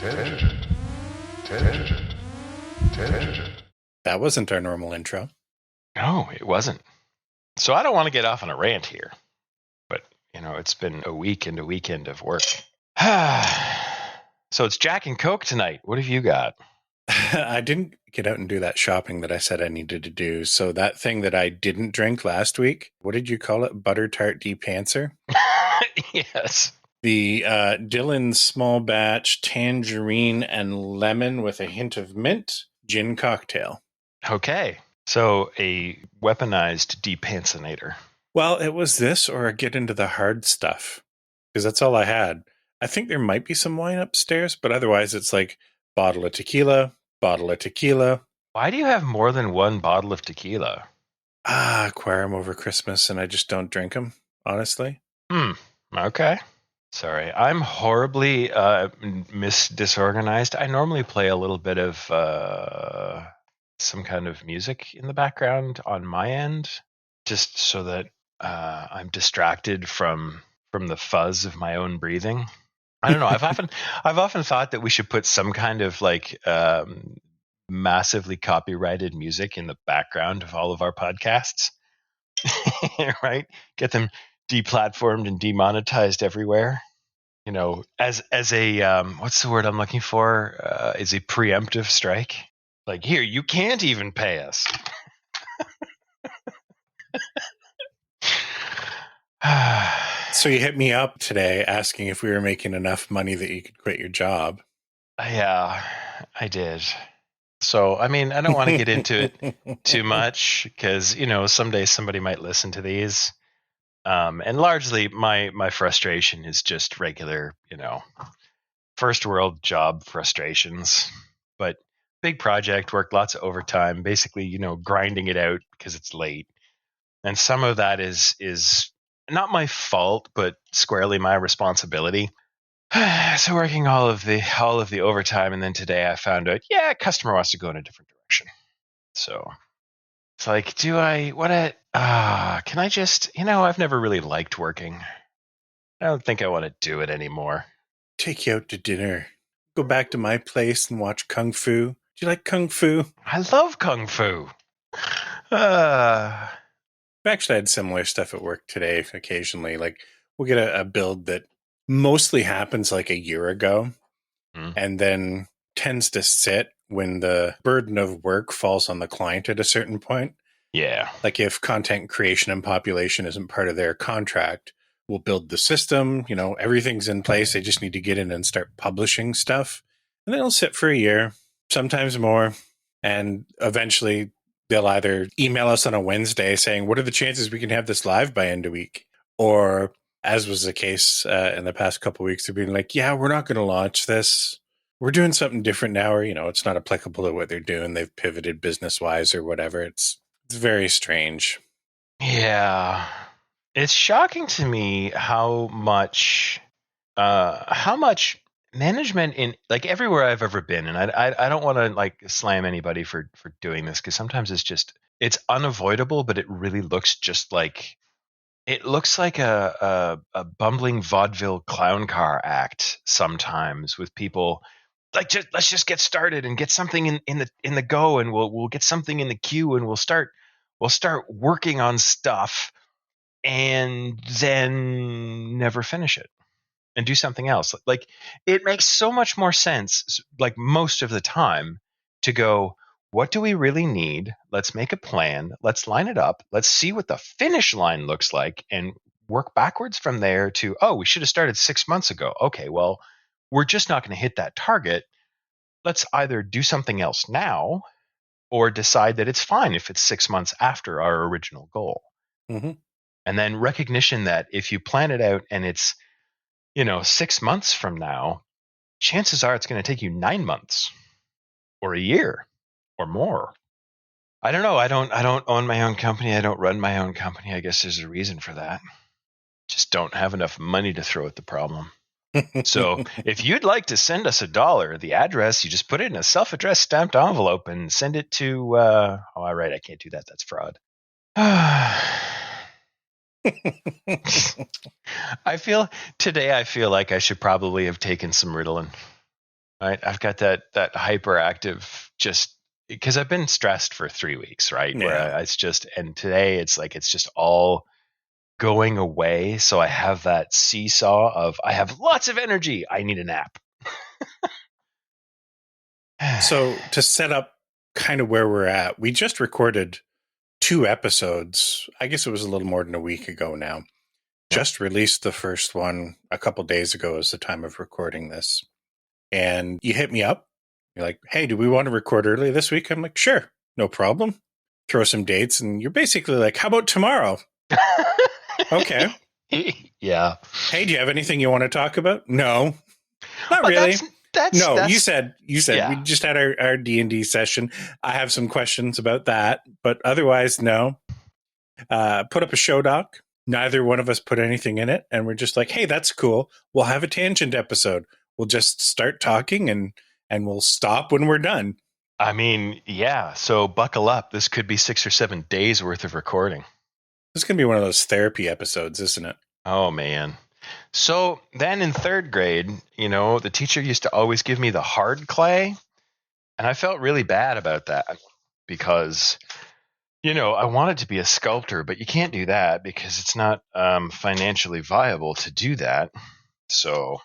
Tangent. Tangent. Tangent. That wasn't our normal intro. No, it wasn't. So I don't want to get off on a rant here, but it's been a week and a weekend of work. So it's Jack and Coke tonight. What have you got? I didn't get out and do that shopping that I said I needed to do. So that thing that I didn't drink last week, what did you call it? Butter tart de-pantser? Yes. The Dylan small batch tangerine and lemon with a hint of mint gin cocktail. Okay. So a weaponized depancinator. Well, it was this or get into the hard stuff because that's all I had. I think there might be some wine upstairs, but otherwise it's like bottle of tequila. Why do you have more than one bottle of tequila? I acquire them over Christmas and I just don't drink them, honestly. Okay. Sorry. I'm horribly disorganized. I normally play a little bit of some kind of music in the background on my end, just so that I'm distracted from the fuzz of my own breathing. I don't know. I've often thought that we should put some kind of like massively copyrighted music in the background of all of our podcasts, right? Get them deplatformed and demonetized everywhere. As a what's the word I'm looking for? Is a preemptive strike. Like, here, you can't even pay us. So you hit me up today asking if we were making enough money that you could quit your job. Yeah, I did. So, I mean, I don't want to get into it too much because, someday somebody might listen to these. And largely my frustration is just regular, first world job frustrations. But big project, worked lots of overtime, basically, grinding it out because it's late. And some of that is not my fault, but squarely my responsibility. So working all of the overtime, and then today I found out, customer wants to go in a different direction. So it's like, can I just, I've never really liked working. I don't think I want to do it anymore. Take you out to dinner. Go back to my place and watch Kung Fu. Do you like Kung Fu? I love Kung Fu. I've actually had similar stuff at work today occasionally. Like we'll get a build that mostly happens like a year ago and then tends to sit when the burden of work falls on the client at a certain point. Yeah. Like if content creation and population isn't part of their contract, we'll build the system, everything's in place. They just need to get in and start publishing stuff. And then it'll sit for a year, sometimes more. And eventually they'll either email us on a Wednesday saying, what are the chances we can have this live by end of week? Or as was the case in the past couple of weeks, they've been like, we're not going to launch this. We're doing something different now, or, it's not applicable to what they're doing. They've pivoted business-wise or whatever. It's very strange. Yeah. It's shocking to me how much management in like everywhere I've ever been, and I don't want to like slam anybody for doing this because sometimes it's unavoidable, but it really looks just like a bumbling vaudeville clown car act sometimes with people like let's just get started and get something in the go, and we'll get something in the queue, and we'll start working on stuff and then never finish it and do something else. Like it makes so much more sense, like most of the time, to go, what do we really need? Let's make a plan. Let's line it up. Let's see what the finish line looks like and work backwards from there to, we should have started 6 months ago. Okay, well, we're just not going to hit that target. Let's either do something else now or decide that it's fine if it's 6 months after our original goal. Mm-hmm. And then recognition that if you plan it out and it's, 6 months from now, chances are it's going to take you 9 months or a year or more. I don't know. I don't own my own company. I don't run my own company. I guess there's a reason for that. Just don't have enough money to throw at the problem. So if you'd like to send us $1, the address, you just put it in a self-addressed stamped envelope and send it to, all right, I can't do that. That's fraud. I feel like I should probably have taken some Ritalin. right? I've got that hyperactive, just because I've been stressed for 3 weeks, right? Where Yeah. it's just, and today it's like it's just all going away. So I have that seesaw of I have lots of energy. I need a nap. So to set up kind of where we're at, we just recorded 2 episodes. I guess it was a little more than a week ago now. Yep. Just released the first one a couple days ago is the time of recording this. And you hit me up. You're like, hey, do we want to record early this week? I'm like, sure, no problem. Throw some dates. And you're basically like, how about tomorrow? Okay. Yeah. Hey, do you have anything you want to talk about? No, not But really. that's No, you said yeah. we just had our D&D session. I have some questions about that, but otherwise, no. Put up a show doc. Neither one of us put anything in it, and we're just like, hey, that's cool. We'll have a tangent episode. We'll just start talking and we'll stop when we're done. I mean, yeah. So buckle up. This could be 6 or 7 days worth of recording. This is going to be one of those therapy episodes, isn't it? Oh, man. So then in 3rd grade, the teacher used to always give me the hard clay. And I felt really bad about that because, I wanted to be a sculptor, but you can't do that because it's not financially viable to do that. So,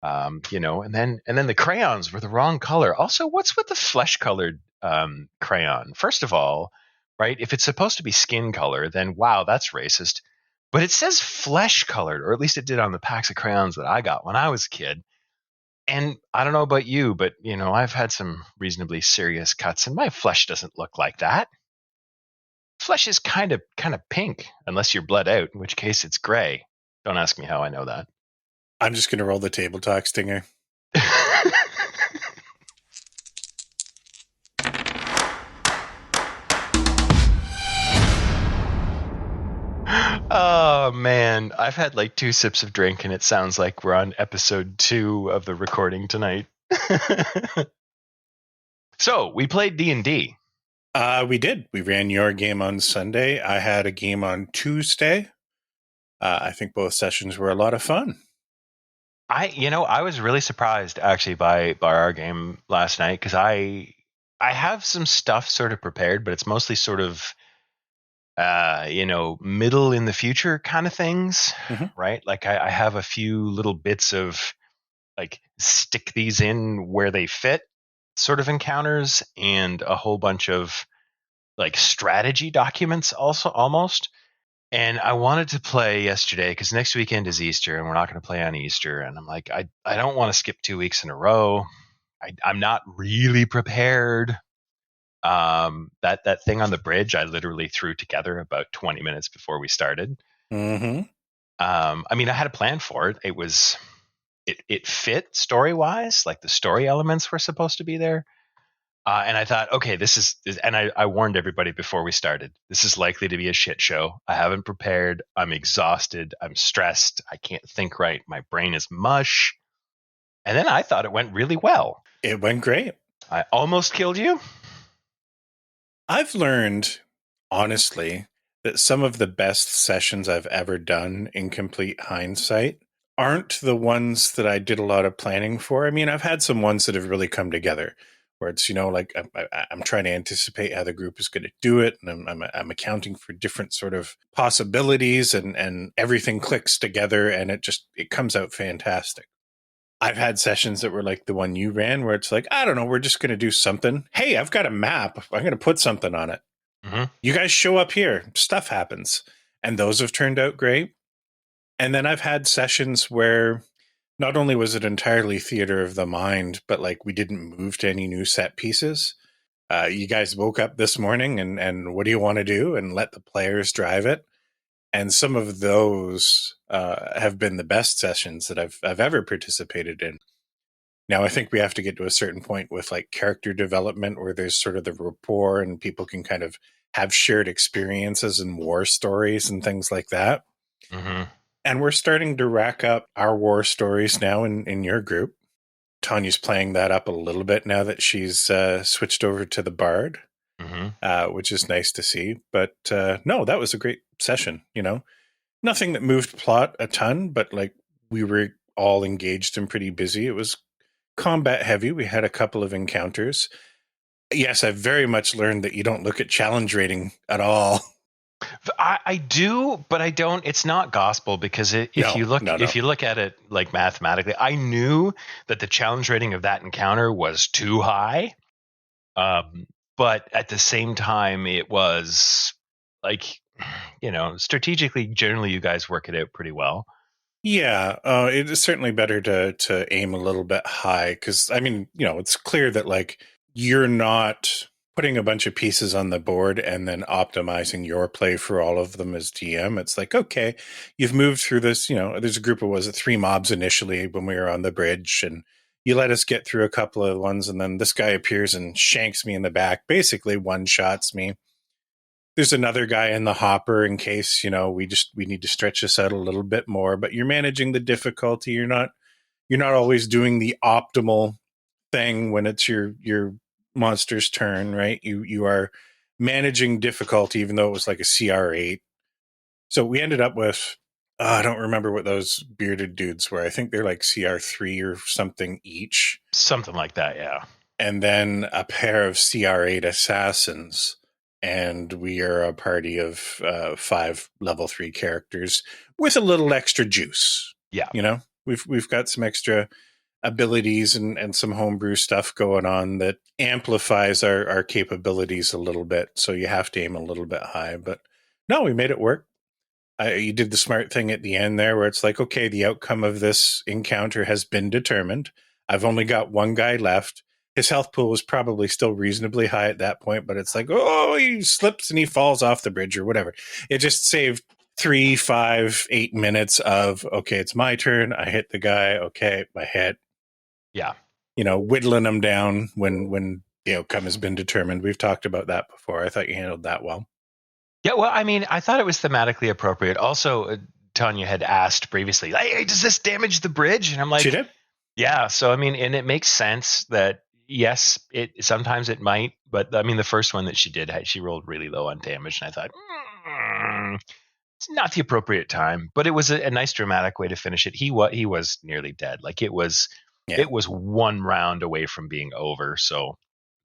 and then the crayons were the wrong color. Also, what's with the flesh colored crayon? First of all, right, if it's supposed to be skin color, then wow, that's racist. But it says flesh colored, or at least it did on the packs of crayons that I got when I was a kid. And I don't know about you, but I've had some reasonably serious cuts, and my flesh doesn't look like that. Flesh is kind of pink, unless you're bled out, in which case it's gray. Don't ask me how I know that. I'm just going to roll the table talk stinger. Oh man, I've had like 2 sips of drink and it sounds like we're on episode 2 of the recording tonight. So we played D&D. We did. We ran your game on Sunday. I had a game on Tuesday. I think both sessions were a lot of fun. I was really surprised actually by our game last night because I have some stuff sort of prepared, but it's mostly sort of middle in the future kind of things, right? Like I have a few little bits of like stick these in where they fit sort of encounters and a whole bunch of like strategy documents also almost. And I wanted to play yesterday because next weekend is Easter and we're not going to play on Easter. And I'm like, I don't want to skip 2 weeks in a row. I'm not really prepared. That thing on the bridge, I literally threw together about 20 minutes before we started. Mm-hmm. I mean, I had a plan for it. It fit story wise, like the story elements were supposed to be there. And I thought, okay, this is, and I warned everybody before we started, this is likely to be a shit show. I haven't prepared. I'm exhausted. I'm stressed. I can't think right. My brain is mush. And then I thought it went really well. It went great. I almost killed you. I've learned, honestly, that some of the best sessions I've ever done in complete hindsight aren't the ones that I did a lot of planning for. I mean, I've had some ones that have really come together where it's, like I'm trying to anticipate how the group is going to do it. And I'm accounting for different sort of possibilities and everything clicks together and it comes out fantastic. I've had sessions that were like the one you ran where it's like, I don't know, we're just going to do something. Hey, I've got a map. I'm going to put something on it. Mm-hmm. You guys show up here. Stuff happens. And those have turned out great. And then I've had sessions where not only was it entirely theater of the mind, but like we didn't move to any new set pieces. You guys woke up this morning and what do you want to do? And let the players drive it. And some of those have been the best sessions that I've ever participated in. Now, I think we have to get to a certain point with like character development where there's sort of the rapport and people can kind of have shared experiences and war stories and things like that. Mm-hmm. And we're starting to rack up our war stories now in your group. Tanya's playing that up a little bit now that she's switched over to the Bard, which is nice to see. But no, that was a great session, Nothing that moved plot a ton, but like we were all engaged and pretty busy. It was combat heavy. We had a couple of encounters. Yes, I've very much learned that you don't look at challenge rating at all. I do, but I don't. It's not gospel because if you look at it like mathematically, I knew that the challenge rating of that encounter was too high. But at the same time, it was like, strategically, generally, you guys work it out pretty well. Yeah, it is certainly better to aim a little bit high because, I mean, it's clear that like you're not putting a bunch of pieces on the board and then optimizing your play for all of them as GM. It's like, okay, you've moved through this, there's a group of, 3 mobs initially when we were on the bridge, and you let us get through a couple of ones, and then this guy appears and shanks me in the back, basically one-shots me. There's another guy in the hopper in case, we need to stretch this out a little bit more, but you're managing the difficulty. You're not always doing the optimal thing when it's your monster's turn, right? You are managing difficulty, even though it was like a CR8. So we ended up with, I don't remember what those bearded dudes were. I think they're like CR3 or something each. Something like that, yeah. And then a pair of CR8 assassins. And we are a party of 5 level 3 characters with a little extra juice. Yeah. We've got some extra abilities and some homebrew stuff going on that amplifies our capabilities a little bit. So you have to aim a little bit high. But no, we made it work. You did the smart thing at the end there where it's like, okay, the outcome of this encounter has been determined. I've only got one guy left. His health pool was probably still reasonably high at that point, but it's like, oh, he slips and he falls off the bridge or whatever. It just saved 3, 5, 8 minutes of, okay, it's my turn. I hit the guy. Okay, I hit. Yeah. Whittling them down when the outcome has been determined. We've talked about that before. I thought you handled that well. Yeah, well, I mean, I thought it was thematically appropriate. Also, Tanya had asked previously, hey, does this damage the bridge? And I'm like, she did? Yeah. So, I mean, and it makes sense that, yes, sometimes it might. But, I mean, the first one that she did, she rolled really low on damage. And I thought, it's not the appropriate time. But it was a nice dramatic way to finish it. He was nearly dead. Like, it was one round away from being over. So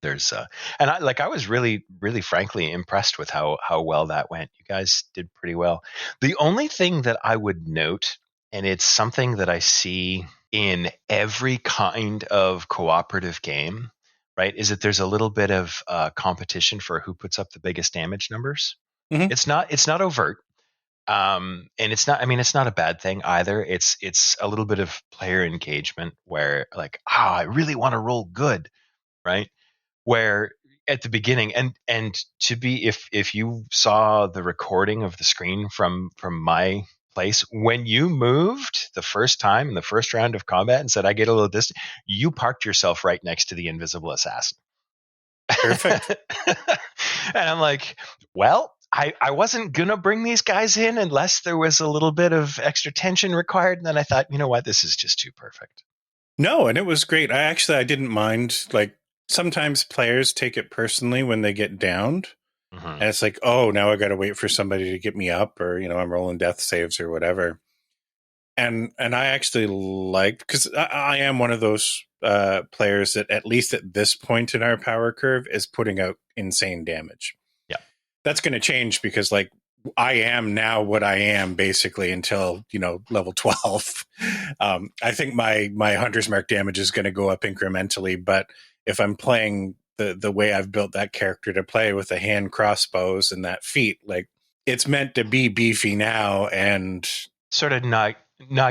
there's and I was really, really frankly impressed with how well that went. You guys did pretty well. The only thing that I would note, and it's something that I see in every kind of cooperative game, right, is that there's a little bit of competition for who puts up the biggest damage numbers. Mm-hmm. It's not overt. And it's not, I mean, it's not a bad thing either. It's a little bit of player engagement where like, I really want to roll good, right? Where at the beginning, and to be, if you saw the recording of the screen from my place, when you moved the first time in the first round of combat and said, I get a little distance, you parked yourself right next to the invisible assassin. Perfect. And I'm like, well, I wasn't going to bring these guys in unless there was a little bit of extra tension required. And then I thought, you know what, this is just too perfect. No, and it was great. I didn't mind. Like, sometimes players take it personally when they get downed. Mm-hmm. And it's like, oh, now I got to wait for somebody to get me up, or, I'm rolling death saves or whatever. And I actually liked, because I am one of those players that, at least at this point in our power curve, is putting out insane damage. Yeah. That's going to change because, like, I am now what I am basically until, level 12. I think my Hunter's Mark damage is going to go up incrementally, but if I'm playing the way I've built that character to play with the hand crossbows and that feat, like, it's meant to be beefy now and sort of not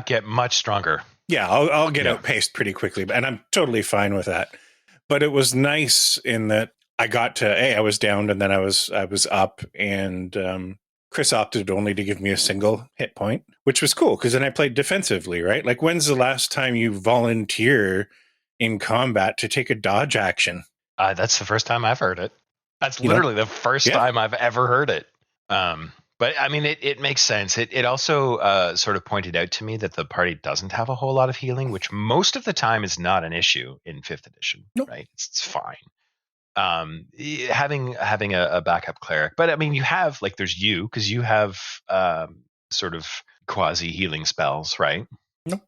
get much stronger. Yeah, I'll get outpaced pretty quickly, and I'm totally fine with that. But it was nice in that I got to, I was downed and then I was up, and Chris opted only to give me a single hit point, which was cool because then I played defensively, right? Like, when's the last time you volunteer in combat to take a dodge action? That's the first time I've heard it. That's literally the first time I've ever heard it. But I mean, it makes sense. It also sort of pointed out to me that the party doesn't have a whole lot of healing, which most of the time is not an issue in 5th edition, right? It's fine. Having a backup cleric, but I mean, you have, like, there's you, because you have sort of quasi healing spells, right? Nope.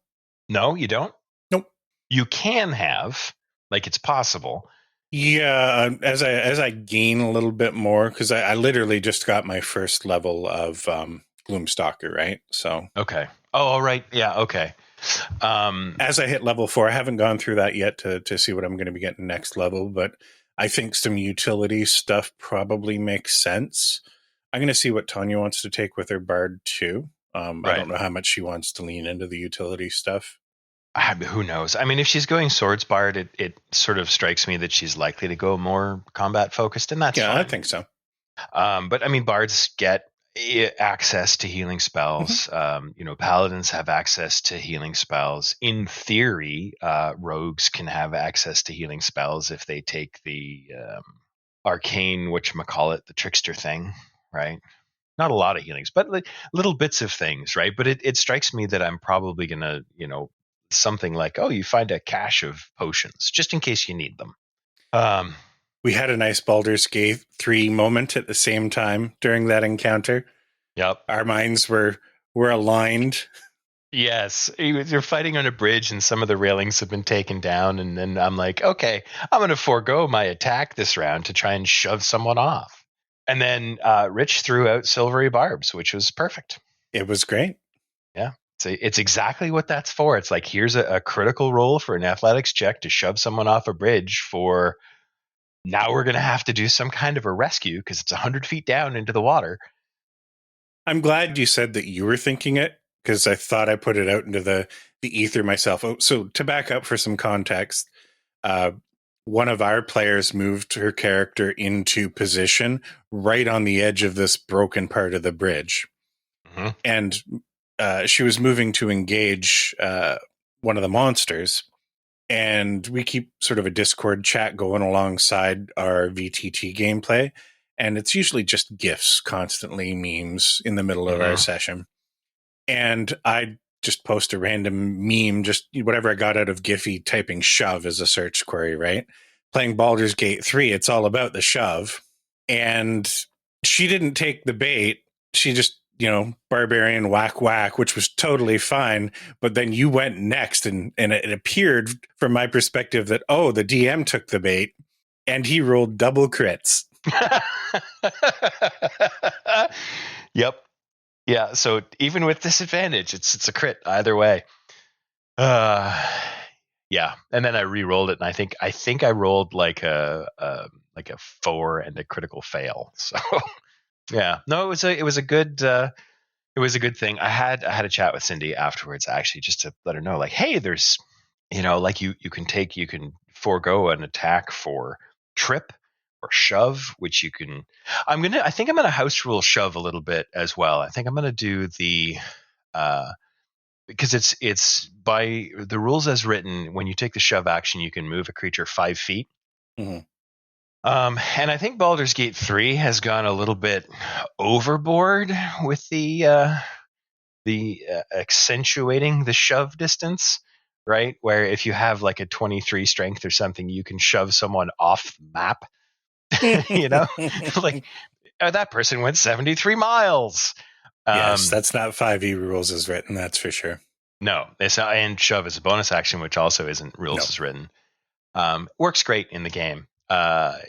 No, you don't? Nope. you can have, like it's possible. Yeah, as I gain a little bit more, because I literally just got my first level of Gloomstalker, right? So Okay. Oh, all right. Yeah. Okay. as I hit level 4, I haven't gone through that yet to see what I'm going to be getting next level, but I think some utility stuff probably makes sense. I'm going to see what Tanya wants to take with her bard too. I Right. don't know how much she wants to lean into the utility stuff. Who knows? I mean, if she's going swords bard, it sort of strikes me that she's likely to go more combat focused, and that's Yeah, fine. I think so. But I mean, bards get access to healing spells. Paladins have access to healing spells. In theory, rogues can have access to healing spells if they take the arcane, whatchamacallit, the trickster thing, right? Not a lot of healings, but like little bits of things, right? But it strikes me that I'm probably gonna, something like, oh, you find a cache of potions just in case you need them. We had a nice Baldur's Gate 3 moment at the same time during that encounter. Yep. Our minds were aligned. Yes, you're fighting on a bridge, and some of the railings have been taken down, and then I'm like, okay, I'm going to forego my attack this round to try and shove someone off. And then Rich threw out silvery barbs, which was perfect. It was great. Yeah, it's exactly what that's for. It's like, here's a critical roll for an athletics check to shove someone off a bridge for. Now we're going to have to do some kind of a rescue because it's 100 feet down into the water. I'm glad you said that you were thinking it, because I thought I put it out into the ether myself. Oh, so to back up for some context, one of our players moved her character into position right on the edge of this broken part of the bridge. Mm-hmm. And she was moving to engage one of the monsters. And we keep sort of a Discord chat going alongside our VTT gameplay. And it's usually just GIFs, constantly memes in the middle of our session. And I just post a random meme, just whatever I got out of Giphy, typing shove as a search query, right? Playing Baldur's Gate 3, it's all about the shove. And she didn't take the bait. She just, barbarian whack whack, which was totally fine. But then you went next, and it appeared from my perspective that, oh, the DM took the bait, and he rolled double crits. Yep. Yeah. So even with disadvantage, it's a crit either way. Yeah. And then I re-rolled it, and I think I rolled like a 4 and a critical fail. So yeah. No, it was a good thing. I had a chat with Cindy afterwards, actually, just to let her know, like, hey, there's, like you can forego an attack for trip or shove, which you can. I think I'm gonna house rule shove a little bit as well. I think I'm gonna do the because it's by the rules as written. When you take the shove action, you can move a creature 5 feet. Mm-hmm. And I think Baldur's Gate 3 has gone a little bit overboard with the accentuating the shove distance, right? Where if you have like a 23 strength or something, you can shove someone off the map. Like, that person went 73 miles. Yes, that's not 5e rules as written, that's for sure. No, it's not, and shove is a bonus action, which also isn't rules as written. Works great in the game,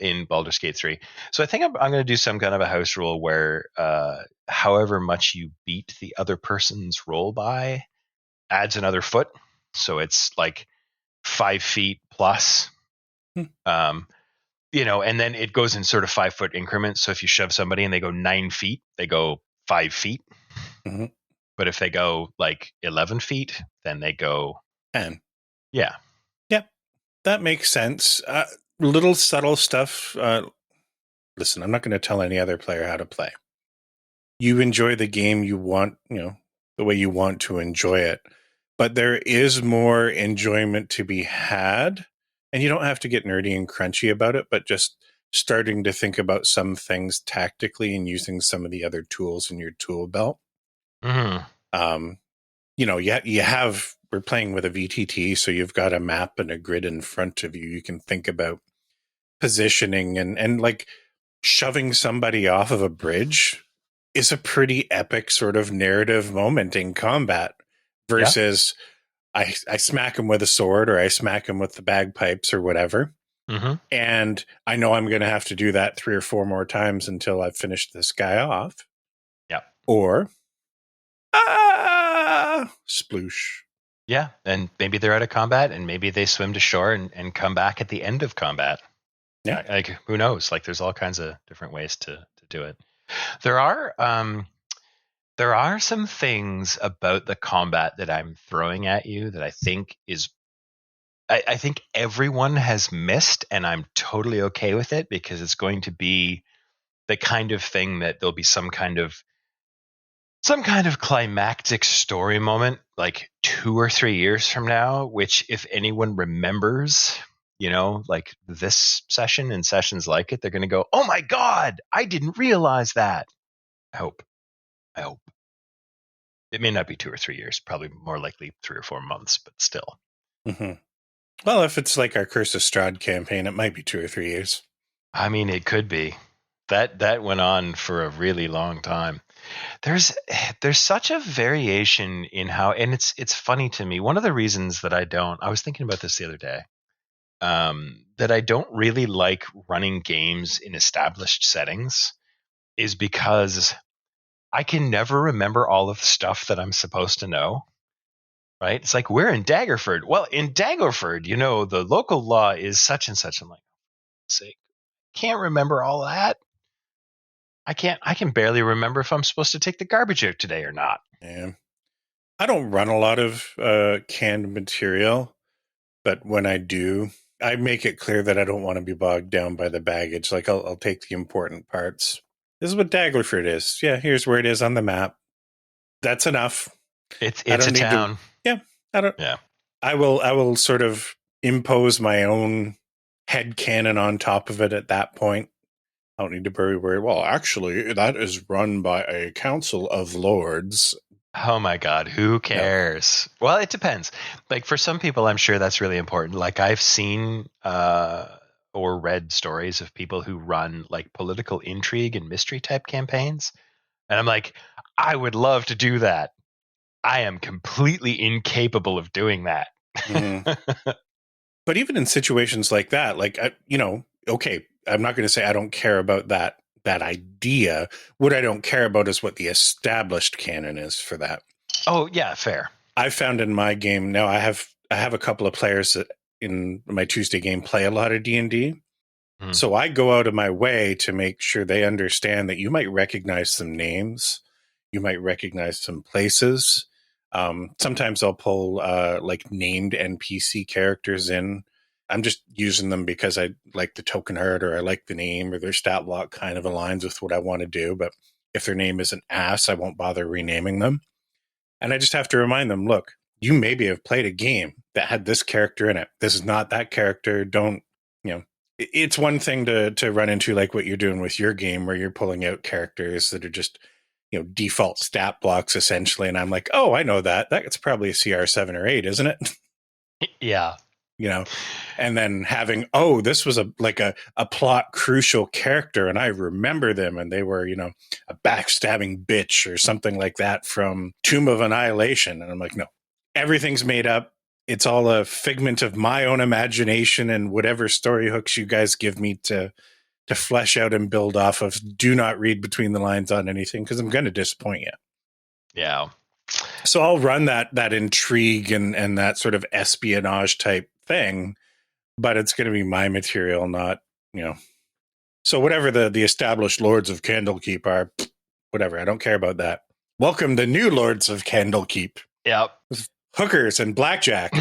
in Baldur's Gate 3. So I think I'm going to do some kind of a house rule where however much you beat the other person's roll by adds another foot. So it's like 5 feet plus. And then it goes in sort of 5 foot increments. So if you shove somebody and they go 9 feet, they go 5 feet. Mm-hmm. But if they go like 11 feet, then they go 10. Yeah. Yep. That makes sense. Little subtle stuff. Listen, I'm not going to tell any other player how to play. You enjoy the game you want, the way you want to enjoy it. But there is more enjoyment to be had. And you don't have to get nerdy and crunchy about it, but just starting to think about some things tactically and using some of the other tools in your tool belt. Mm-hmm. We're playing with a VTT, so you've got a map and a grid in front of you. You can think about positioning and like shoving somebody off of a bridge is a pretty epic sort of narrative moment in combat versus I smack him with a sword or I smack him with the bagpipes or whatever. Mm-hmm. And I know I'm going to have to do that 3 or 4 more times until I've finished this guy off. Yeah. Or, sploosh. Yeah. And maybe they're out of combat and maybe they swim to shore and come back at the end of combat. Yeah. Like, who knows? Like, there's all kinds of different ways to do it. There are some things about the combat that I'm throwing at you that I think I think everyone has missed, and I'm totally okay with it because it's going to be the kind of thing that there'll be some kind of climactic story moment like 2 or 3 years from now, which if anyone remembers, like this session and sessions like it, they're going to go, "Oh my God, I didn't realize that." I hope. It may not be 2 or 3 years, probably more likely 3 or 4 months, but still. Mm-hmm. Well, if it's like our Curse of Strahd campaign, it might be 2 or 3 years. I mean, it could be. That went on for a really long time. There's such a variation in how, and it's funny to me. One of the reasons that I was thinking about this the other day, that I don't really like running games in established settings is because I can never remember all of the stuff that I'm supposed to know. Right? It's like, we're in Daggerford. Well, in Daggerford, the local law is such and such. I'm like, sake, can't remember all that. I can barely remember if I'm supposed to take the garbage out today or not. Yeah. I don't run a lot of canned material, but when I do, I make it clear that I don't want to be bogged down by the baggage. Like I'll take the important parts. This is what Daggerford is. Yeah, here's where it is on the map. That's enough. It's a town. I don't. Yeah. I will sort of impose my own headcanon on top of it at that point. I don't need to be worried. Well, actually, that is run by a council of lords. Oh my God, who cares? No. Well, it depends. Like for some people, I'm sure that's really important. Like I've seen or read stories of people who run like political intrigue and mystery type campaigns. And I'm like, I would love to do that. I am completely incapable of doing that. Mm-hmm. But even in situations like that, like, okay, I'm not going to say I don't care about that idea. What I don't care about is what the established canon is for that. Oh, yeah, fair. I found in my game now I have a couple of players that in my Tuesday game play a lot of D&D. Mm. So I go out of my way to make sure they understand that you might recognize some names, you might recognize some places. Sometimes I'll pull like named NPC characters in. I'm just using them because I like the token herd or I like the name or their stat block kind of aligns with what I want to do. But if their name is an ass, I won't bother renaming them. And I just have to remind them, look, you maybe have played a game that had this character in it. This is not that character. Don't, it's one thing to run into like what you're doing with your game where you're pulling out characters that are just, default stat blocks essentially. And I'm like, oh, I know that. That's probably a CR7 or 8, isn't it? Yeah. And then having, this was a plot crucial character and I remember them and they were, a backstabbing bitch or something like that from Tomb of Annihilation. And I'm like, no, everything's made up. It's all a figment of my own imagination and whatever story hooks you guys give me to flesh out and build off of. Do not read between the lines on anything because I'm going to disappoint you. Yeah. So I'll run that intrigue and that sort of espionage type thing, but it's going to be my material, not, So whatever the established lords of Candlekeep are, whatever, I don't care about that. Welcome the new lords of Candlekeep. Yep. Hookers and blackjack.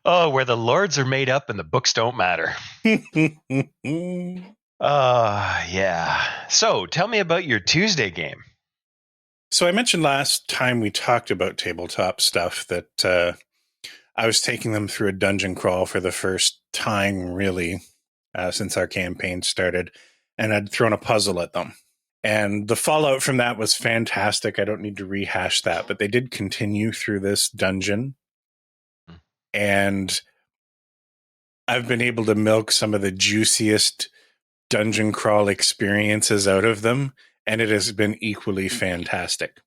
Where the lords are made up and the books don't matter. Yeah. So tell me about your Tuesday game. So I mentioned last time we talked about tabletop stuff that I was taking them through a dungeon crawl for the first time, really, since our campaign started, and I'd thrown a puzzle at them. And the fallout from that was fantastic. I don't need to rehash that, but they did continue through this dungeon. And I've been able to milk some of the juiciest dungeon crawl experiences out of them, and it has been equally fantastic.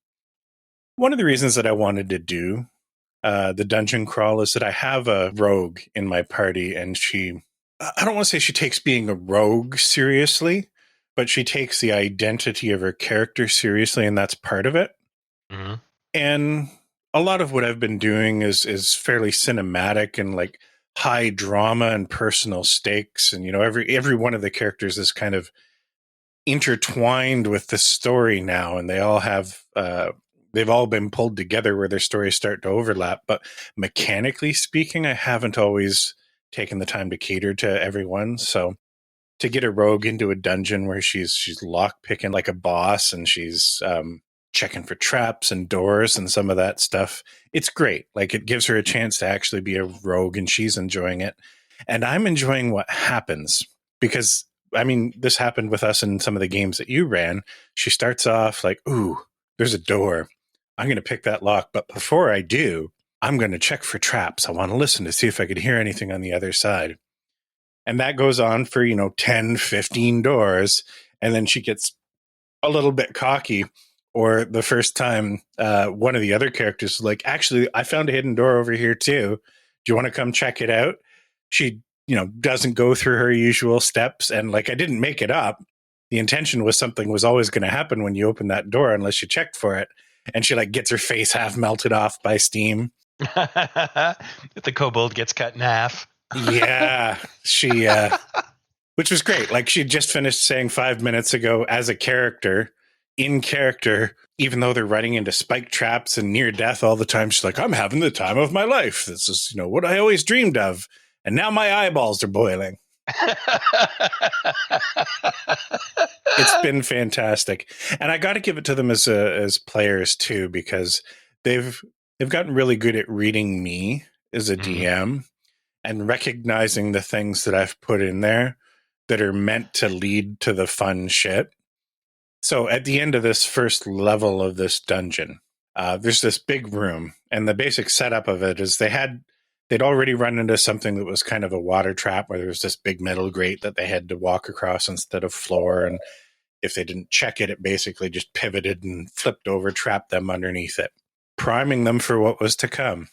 One of the reasons that I wanted to do the dungeon crawl is that I have a rogue in my party, and I don't want to say she takes being a rogue seriously, but she takes the identity of her character seriously, and that's part of it. Mm-hmm. And a lot of what I've been doing is fairly cinematic and like high drama and personal stakes, and every one of the characters is kind of intertwined with the story now, and they've all been pulled together where their stories start to overlap. But mechanically speaking, I haven't always taken the time to cater to everyone. So to get a rogue into a dungeon where she's lock picking like a boss, and she's checking for traps and doors and some of that stuff, it's great. Like, it gives her a chance to actually be a rogue, and she's enjoying it. And I'm enjoying what happens, because I mean, this happened with us in some of the games that you ran. She starts off like, ooh, there's a door. I'm going to pick that lock. But before I do, I'm going to check for traps. I want to listen to see if I could hear anything on the other side. And that goes on for, 10, 15 doors. And then she gets a little bit cocky. Or the first time, one of the other characters is like, actually, I found a hidden door over here too. Do you want to come check it out? She, doesn't go through her usual steps. And like, I didn't make it up. The intention was something was always going to happen when you open that door unless you checked for it. And she like gets her face half melted off by steam. The kobold gets cut in half. Yeah, she, which was great. Like, she just finished saying 5 minutes ago, as a character, in character, even though they're running into spike traps and near death all the time, she's like, I'm having the time of my life. This is, what I always dreamed of. And now my eyeballs are boiling. It's been fantastic. And I got to give it to them as players too, because they've gotten really good at reading me as a DM and recognizing the things that I've put in there that are meant to lead to the fun shit. So at the end of this first level of this dungeon, there's this big room, and the basic setup of it is they'd already run into something that was kind of a water trap, where there was this big metal grate that they had to walk across instead of floor. And if they didn't check it, it basically just pivoted and flipped over, trapped them underneath it, priming them for what was to come.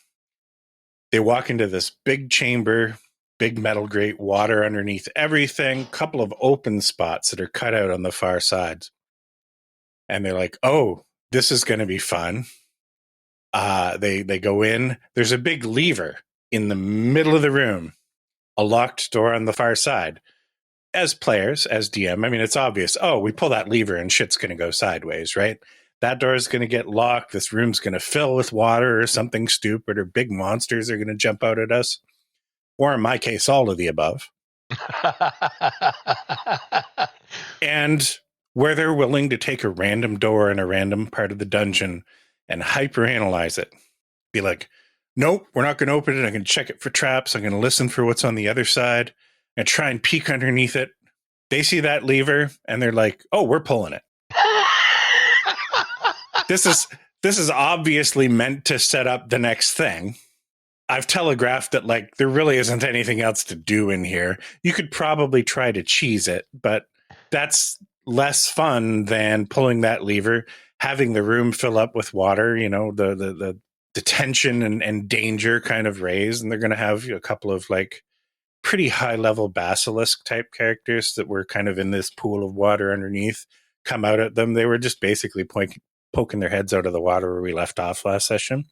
They walk into this big chamber, big metal grate, water underneath everything, couple of open spots that are cut out on the far sides. And they're like, oh, this is going to be fun. They go in. There's a big lever in the middle of the room, a locked door on the far side. As players, as DM, I mean, it's obvious. Oh, we pull that lever and shit's going to go sideways, right? That door is going to get locked. This room's going to fill with water or something stupid, or big monsters are going to jump out at us. Or in my case, all of the above. And where they're willing to take a random door in a random part of the dungeon and hyperanalyze it. Be like, nope, we're not going to open it. I'm going to check it for traps. I'm going to listen for what's on the other side and try and peek underneath it. They see that lever and they're like, oh, we're pulling it. This is obviously meant to set up the next thing. I've telegraphed that, like, there really isn't anything else to do in here. You could probably try to cheese it, but that's less fun than pulling that lever, having the room fill up with water, the tension and danger kind of raised. And they're going to have a couple of like pretty high level basilisk type characters that were kind of in this pool of water underneath come out at them. They were just basically poking their heads out of the water where we left off last session.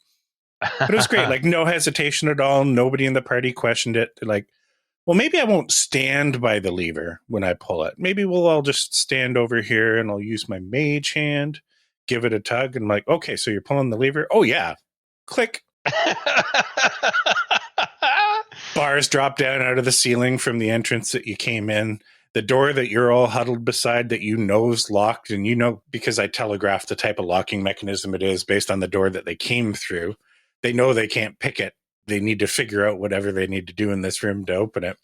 But it was great. Like, no hesitation at all. Nobody in the party questioned it. They're like, well, maybe I won't stand by the lever when I pull it. Maybe we'll all just stand over here and I'll use my mage hand, give it a tug. And I'm like, okay, so you're pulling the lever? Oh, yeah. Click. Bars drop down out of the ceiling from the entrance that you came in. The door that you're all huddled beside that is locked, and because I telegraphed the type of locking mechanism it is based on the door that they came through. They know they can't pick it. They need to figure out whatever they need to do in this room to open it.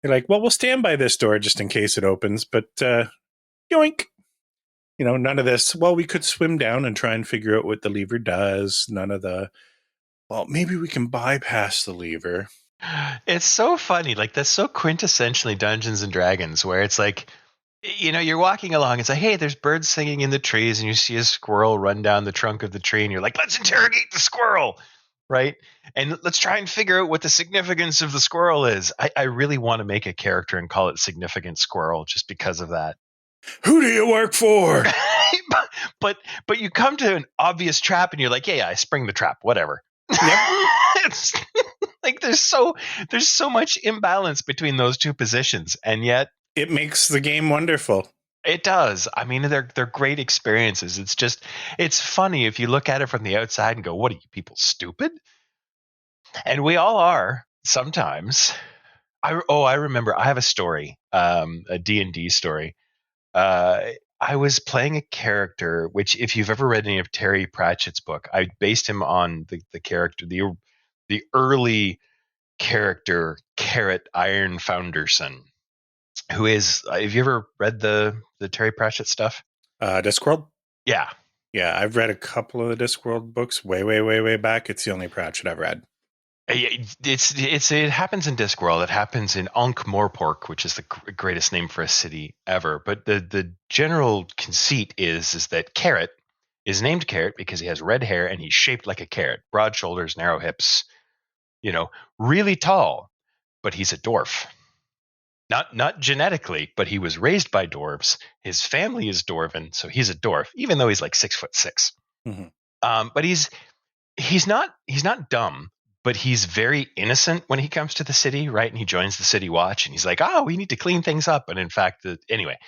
They're like, well, we'll stand by this door just in case it opens, but yoink. None of this, well, we could swim down and try and figure out what the lever does. None of the, well, maybe we can bypass the lever. It's so funny. Like, that's so quintessentially Dungeons and Dragons, where it's like, you're walking along. It's like, hey, there's birds singing in the trees, and you see a squirrel run down the trunk of the tree, and you're like, let's interrogate the squirrel, right? And let's try and figure out what the significance of the squirrel is. I really want to make a character and call it Significant Squirrel just because of that. Who do you work for? but you come to an obvious trap, and you're like, yeah, I spring the trap, whatever. Yep. It's like there's so much imbalance between those two positions, and yet It makes the game wonderful. it does. I mean, they're great experiences. It's funny if you look at it from the outside and go, "What are you people stupid?" And we all are sometimes. I remember. I have a story, a D&D story. I was playing a character, which, if you've ever read any of Terry Pratchett's book, I based him on the character, the early character, Carrot Iron Founderson, who is. Have you ever read the Terry Pratchett stuff? Discworld? Yeah. Yeah, I've read a couple of the Discworld books way back. It's the only Pratchett I've read. It happens in Discworld. It happens in Ankh-Morpork, which is the greatest name for a city ever. But the general conceit is that Carrot is named Carrot because he has red hair and he's shaped like a carrot, broad shoulders, narrow hips, really tall, but he's a dwarf. Not genetically, but he was raised by dwarves. His family is dwarven, so he's a dwarf, even though he's like 6'6". Mm-hmm. But he's not dumb, but he's very innocent when he comes to the city, right? And he joins the city watch, and he's like, "Oh, we need to clean things up." And in fact, anyway,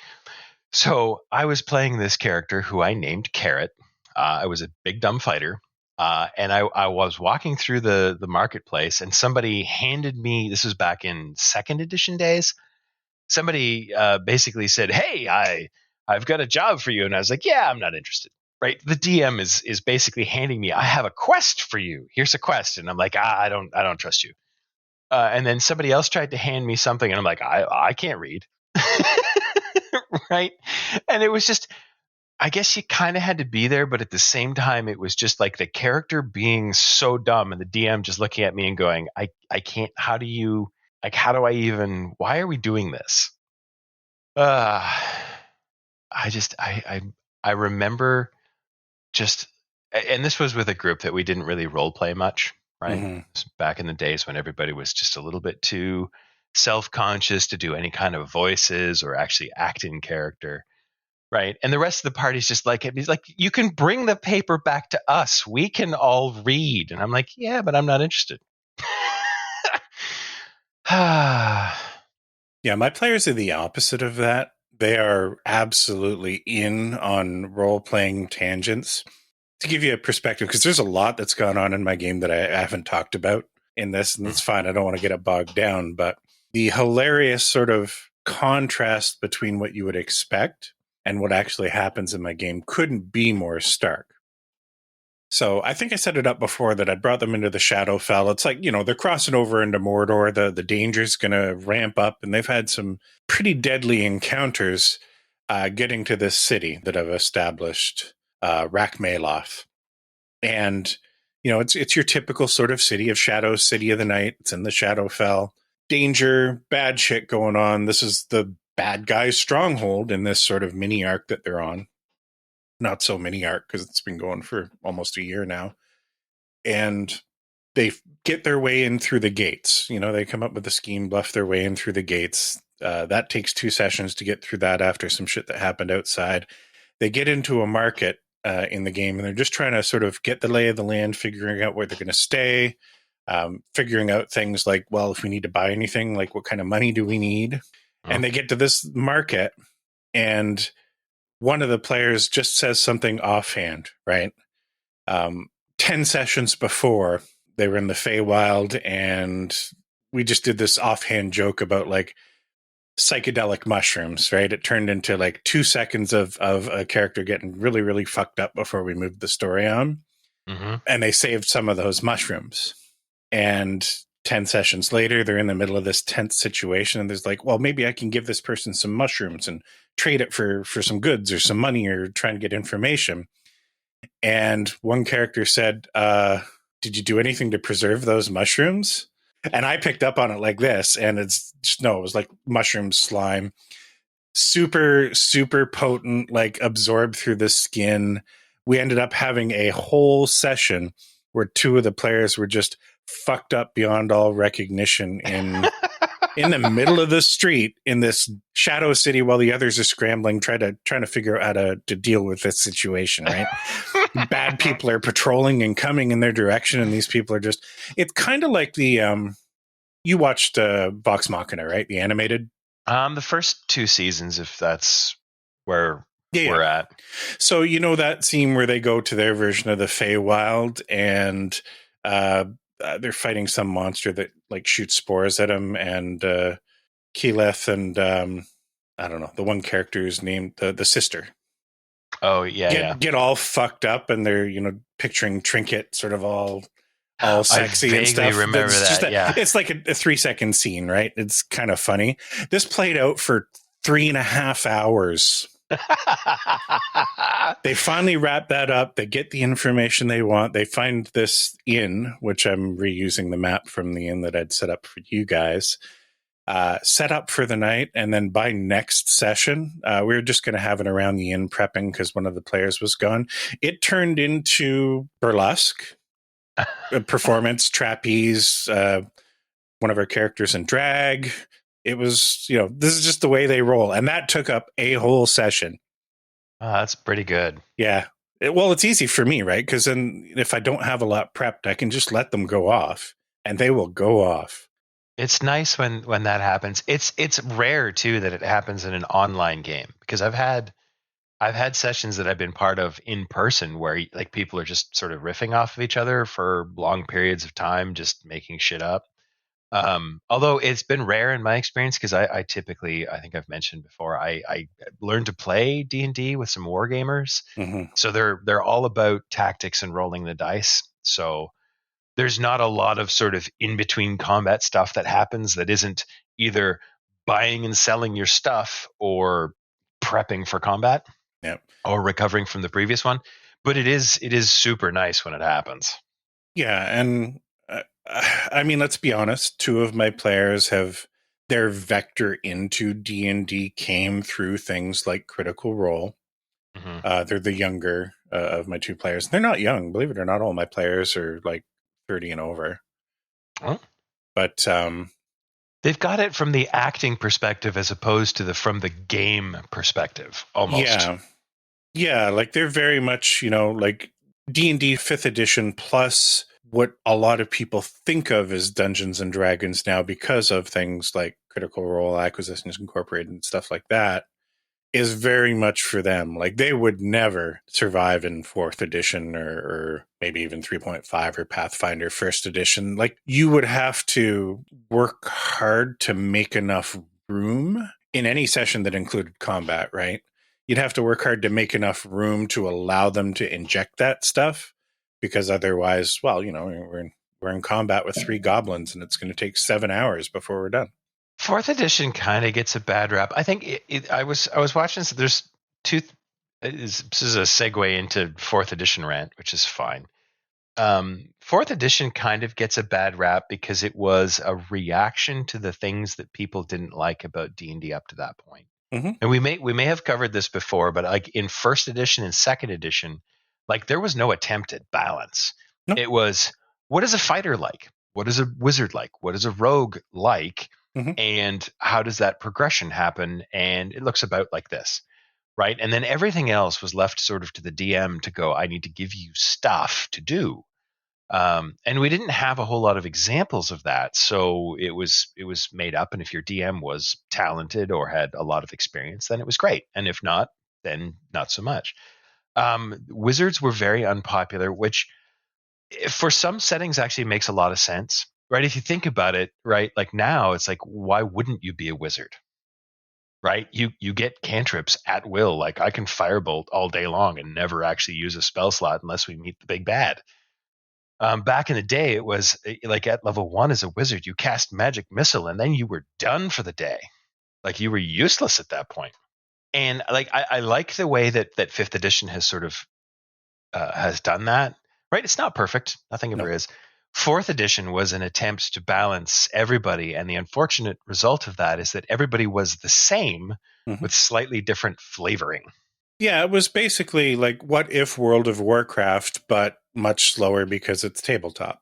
so I was playing this character who I named Carrot. I was a big dumb fighter, and I was walking through the marketplace, and somebody handed me. This was back in second edition days. Somebody basically said, "Hey, I've got a job for you," and I was like, "Yeah, I'm not interested." Right? The DM is basically handing me, "I have a quest for you. Here's a quest," and I'm like, I don't trust you. And then somebody else tried to hand me something, and I'm like, I can't read. Right? And it was just, I guess you kind of had to be there, but at the same time, it was just like the character being so dumb, and the DM just looking at me and going, I can't. How do I even? Why are we doing this? I remember just, and this was with a group that we didn't really role play much, right? Mm-hmm. Back in the days when everybody was just a little bit too self-conscious to do any kind of voices or actually act in character, right? And the rest of the party's just like, he's like, "You can bring the paper back to us. We can all read." And I'm like, "Yeah, but I'm not interested." Yeah, my players are the opposite of that. They are absolutely in on role-playing tangents. To give you a perspective, because there's a lot that's gone on in my game that I haven't talked about in this, and that's fine. I don't want to get it bogged down, but the hilarious sort of contrast between what you would expect and what actually happens in my game couldn't be more stark. So I think I set it up before that I brought them into the Shadowfell. It's like, they're crossing over into Mordor. The danger's going to ramp up, and they've had some pretty deadly encounters getting to this city that I've established, Rakmaloth. And, it's your typical sort of city of shadows, city of the night. It's in the Shadowfell. Danger, bad shit going on. This is the bad guy's stronghold in this sort of mini arc that they're on. Not so mini arc because it's been going for almost a year now. And they get their way in through the gates. They come up with a scheme, bluff their way in through the gates. That takes 2 sessions to get through that after some shit that happened outside. They get into a market in the game, and they're just trying to sort of get the lay of the land, figuring out where they're going to stay, figuring out things like, well, if we need to buy anything, like what kind of money do we need? Oh. And they get to this market, and one of the players just says something offhand, right? 10 sessions before, they were in the Feywild, and we just did this offhand joke about like psychedelic mushrooms, right? It turned into like 2 seconds of a character getting really, really fucked up before we moved the story on. Mm-hmm. And they saved some of those mushrooms. And 10 sessions later, they're in the middle of this tense situation, and there's like, well, maybe I can give this person some mushrooms and trade it for some goods or some money or try and get information. And one character said, did you do anything to preserve those mushrooms? And I picked up on it like this, and it's just, no, it was like mushroom slime. super, super potent, like absorbed through the skin. We ended up having a whole session where two of the players were just fucked up beyond all recognition in the middle of the street in this shadow city while the others are scrambling, trying to figure out how to deal with this situation, right? Bad people are patrolling and coming in their direction, and these people are just, it's kind of like the you watched Vox Machina, right? The animated. The first 2 seasons, if that's where Yeah. we're at. So you know that scene where they go to their version of the Feywild and they're fighting some monster that like shoots spores at them, and Keyleth and I don't know, the one character's named the sister. Oh yeah, Get all fucked up, and they're picturing Trinket sort of all sexy and stuff. I vaguely remember that. Yeah, it's like a 3-second scene, right? It's kind of funny. This played out for 3.5 hours. They finally wrap that up. They get the information they want. They find this inn, which I'm reusing the map from the inn that I'd set up for you guys. Set up for the night, and then by next session, we were just going to have it around the inn prepping because one of the players was gone. It turned into burlesque, performance, trapeze, one of our characters in drag. It was, this is just the way they roll. And that took up a whole session. That's pretty good. Yeah. Well, it's easy for me, right? Because then if I don't have a lot prepped, I can just let them go off, and they will go off. It's nice when that happens. It's rare too that it happens in an online game, because I've had sessions that I've been part of in person where like people are just sort of riffing off of each other for long periods of time, just making shit up. Although it's been rare in my experience, because I typically, I think I've mentioned before, I learned to play D&D with some war gamers. Mm-hmm. So they're all about tactics and rolling the dice. So there's not a lot of sort of in between combat stuff that happens that isn't either buying and selling your stuff or prepping for combat. Yep. Or recovering from the previous one. But it is super nice when it happens. Yeah, and I mean, let's be honest. 2 of my players have their vector into D&D came through things like Critical Role. Mm-hmm. They're the younger of my 2 players. They're not young, believe it or not. All my players are like 30 and over. Oh. But they've got it from the acting perspective as opposed to from the game perspective, almost. Yeah, like they're very much, like D&D 5th edition plus what a lot of people think of as Dungeons and Dragons now because of things like Critical Role, Acquisitions Incorporated, and stuff like that, is very much for them. Like they would never survive in 4th edition or maybe even 3.5 or Pathfinder 1st edition. Like you would have to work hard to make enough room in any session that included combat, right? You'd have to work hard to make enough room to allow them to inject that stuff, because otherwise, well, we're in combat with 3 goblins, and it's going to take 7 hours before we're done. 4th edition kind of gets a bad rap. I think I was watching. So there's 2. This is a segue into 4th edition rant, which is fine. 4th edition kind of gets a bad rap because it was a reaction to the things that people didn't like about D&D up to that point. Mm-hmm. And we may have covered this before, but like in 1st edition and 2nd edition, like there was no attempt at balance. Nope. It was, what is a fighter like? What is a wizard like? What is a rogue like? Mm-hmm. And how does that progression happen? And it looks about like this, right? And then everything else was left sort of to the DM to go, I need to give you stuff to do. And we didn't have a whole lot of examples of that. So it was made up. And if your DM was talented or had a lot of experience, then it was great. And if not, then not so much. Wizards were very unpopular, which for some settings actually makes a lot of sense, right? If you think about it, right? Like now it's like, why wouldn't you be a wizard? Right? You get cantrips at will. Like I can firebolt all day long and never actually use a spell slot unless we meet the big bad. Back in the day, it was like at level 1 as a wizard, you cast magic missile and then you were done for the day. Like you were useless at that point. And like I like the way that 5th edition has sort of has done that. Right? It's not perfect. Nothing ever is. Fourth edition was an attempt to balance everybody, and the unfortunate result of that is that everybody was the same with slightly different flavoring. Yeah, it was basically like what if World of Warcraft, but much slower because it's tabletop.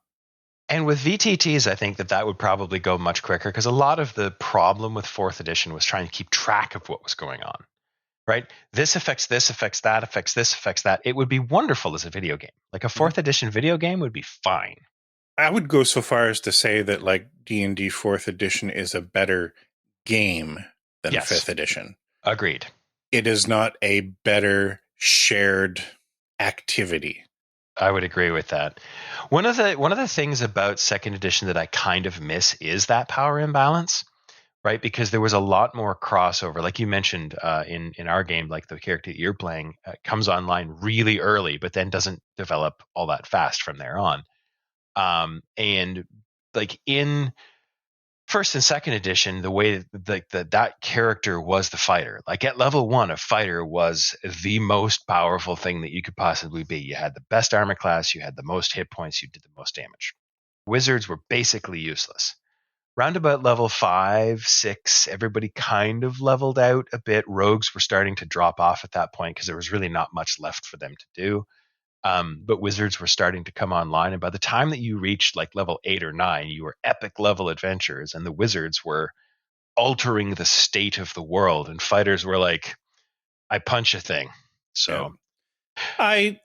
And with VTTs, I think that would probably go much quicker because a lot of the problem with fourth edition was trying to keep track of what was going on, right? This affects this, affects that, affects this, affects that. It would be wonderful as a video game. Like a fourth edition video game would be fine. I would go so far as to say that like D&D fourth edition is a better game than fifth edition. Agreed. It is not a better shared activity. I would agree with that. One of the things about second edition that I kind of miss is that power imbalance, right? Because there was a lot more crossover. Like you mentioned in our game, like the character that you're playing comes online really early, but then doesn't develop all that fast from there on. And like in first and second edition, the way that character was the fighter. Like at level 1, a fighter was the most powerful thing that you could possibly be. You had the best armor class, you had the most hit points, you did the most damage. Wizards were basically useless. Round about level 5, 6, everybody kind of leveled out a bit. Rogues were starting to drop off at that point because there was really not much left for them to do. But wizards were starting to come online. And by the time that you reached like level 8 or 9, you were epic level adventurers. And the wizards were altering the state of the world. And fighters were like, I punch a thing. So I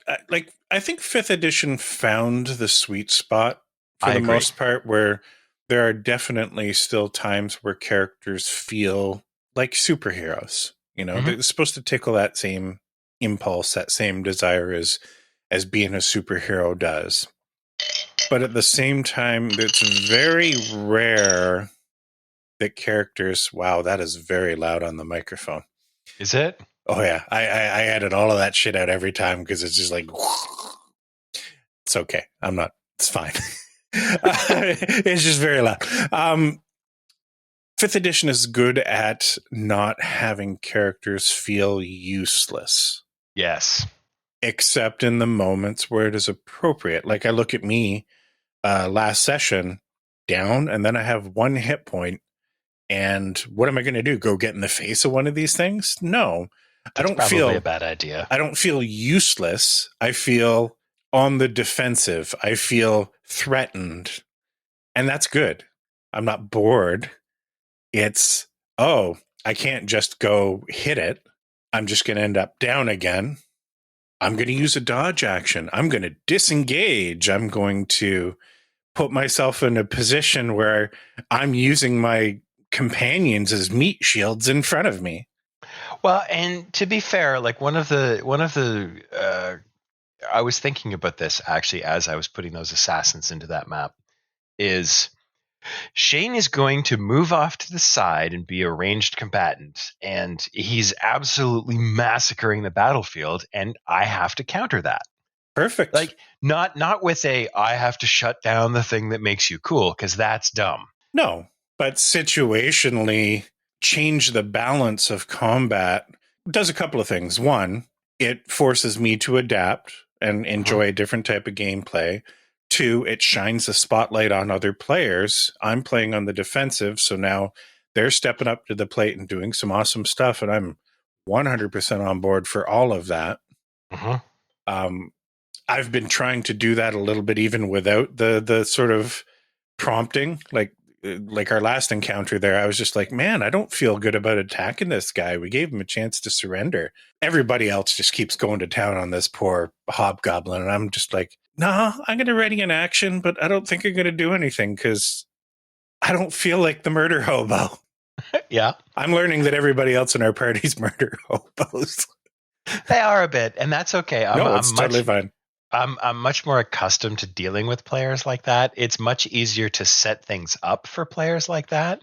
think fifth edition found the sweet spot for the most part, where there are definitely still times where characters feel like superheroes. You know, they're supposed to tickle that same impulse, that same desire as being a superhero does. But at the same time, it's very rare that characters... Wow, that is very loud on the microphone. Is it? Oh, yeah. I edit all of that shit out every time because it's just like... It's okay. I'm not... It's fine. It's just very loud. Fifth edition is good at not having characters feel useless. Yes. Except in the moments where it is appropriate. Like I look at me last session down, and then I have 1 hit point. And what am I going to do? Go get in the face of one of these things? No. That's probably a bad idea. I don't feel useless. I feel on the defensive. I feel threatened. And that's good. I'm not bored. It's, I can't just go hit it. I'm just going to end up down again. I'm going to use a dodge action. I'm going to disengage. I'm going to put myself in a position where I'm using my companions as meat shields in front of me. Well, and to be fair, like one of the I was thinking about this actually as I was putting those assassins into that map, is Shane is going to move off to the side and be a ranged combatant, and he's absolutely massacring the battlefield, and I have to counter that. Perfect. Like not with I have to shut down the thing that makes you cool, because that's dumb. No, but situationally change the balance of combat does a couple of things. One, it forces me to adapt and enjoy a different type of gameplay. 2, it shines a spotlight on other players. I'm playing on the defensive, so now they're stepping up to the plate and doing some awesome stuff, and I'm 100% on board for all of that. I've been trying to do that a little bit even without the sort of prompting. Like our last encounter there, I was just like, man, I don't feel good about attacking this guy. We gave him a chance to surrender. Everybody else just keeps going to town on this poor hobgoblin, and I'm just like, nah, I'm going to ready an action, but I don't think I'm going to do anything because I don't feel like the murder hobo. Yeah. I'm learning that everybody else in our party's murder hobos. They are a bit, and that's okay. It's totally fine. I'm much more accustomed to dealing with players like that. It's much easier to set things up for players like that,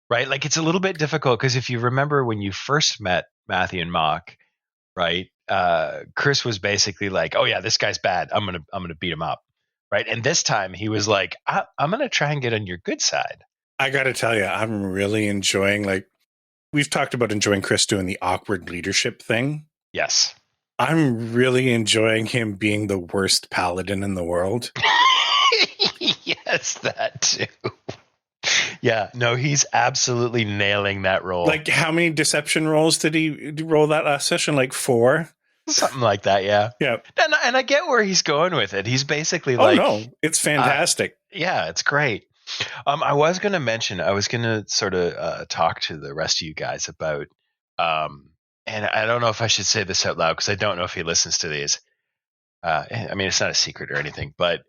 right? Like it's a little bit difficult because if you remember when you first met Matthew and Mock, right? Chris was basically like, "Oh yeah, this guy's bad. I'm gonna beat him up," right? And this time he was like, "I'm gonna try and get on your good side." I got to tell you, I'm really enjoying. Like we've talked about enjoying Chris doing the awkward leadership thing. Yes. I'm really enjoying him being the worst paladin in the world. noticed that too. Yeah, no, he's absolutely nailing that role. Like, how many deception rolls did he roll that last session? Like 4? Something like that, yeah. Yeah. And I get where he's going with it. He's basically Oh, like, no, it's fantastic. yeah, it's great. I was going to mention, I was going to sort of talk to the rest of you guys about, and I don't know if I should say this out loud because I don't know if he listens to these. I mean, it's not a secret or anything, but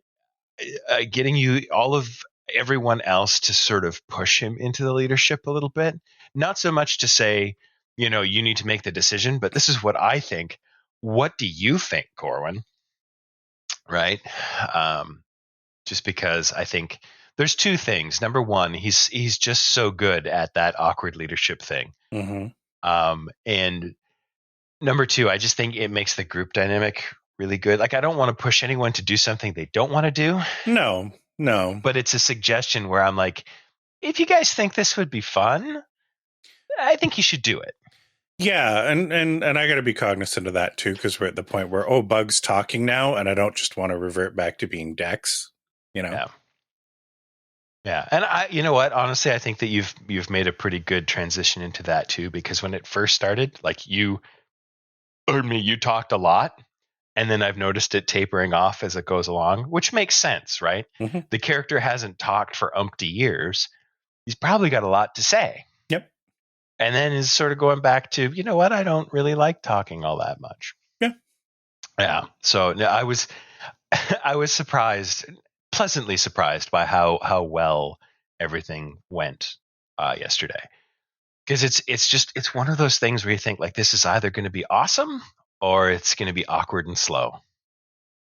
getting everyone else to sort of push him into the leadership a little bit. Not so much to say, you need to make the decision, but this is what I think. What do you think, Corwin? Right? Just because I think there's 2 things. Number one, he's just so good at that awkward leadership thing. Mm-hmm. And number 2, I just think it makes the group dynamic really good. Like, I don't want to push anyone to do something they don't want to do. No. But it's a suggestion where I'm like, if you guys think this would be fun, I think you should do it. Yeah, and I got to be cognizant of that too, because we're at the point where Bug's talking now, and I don't just want to revert back to being Dex. Yeah, and you know what? Honestly, I think that you've made a pretty good transition into that too, because when it first started, like you talked a lot, and then I've noticed it tapering off as it goes along, which makes sense, right? Mm-hmm. The character hasn't talked for umpty years. He's probably got a lot to say. Yep. And then is sort of going back to, you know what? I don't really like talking all that much. Yeah. Yeah. So I was surprised, pleasantly surprised by how well everything went yesterday. Because it's one of those things where you think like this is either going to be awesome or it's going to be awkward and slow.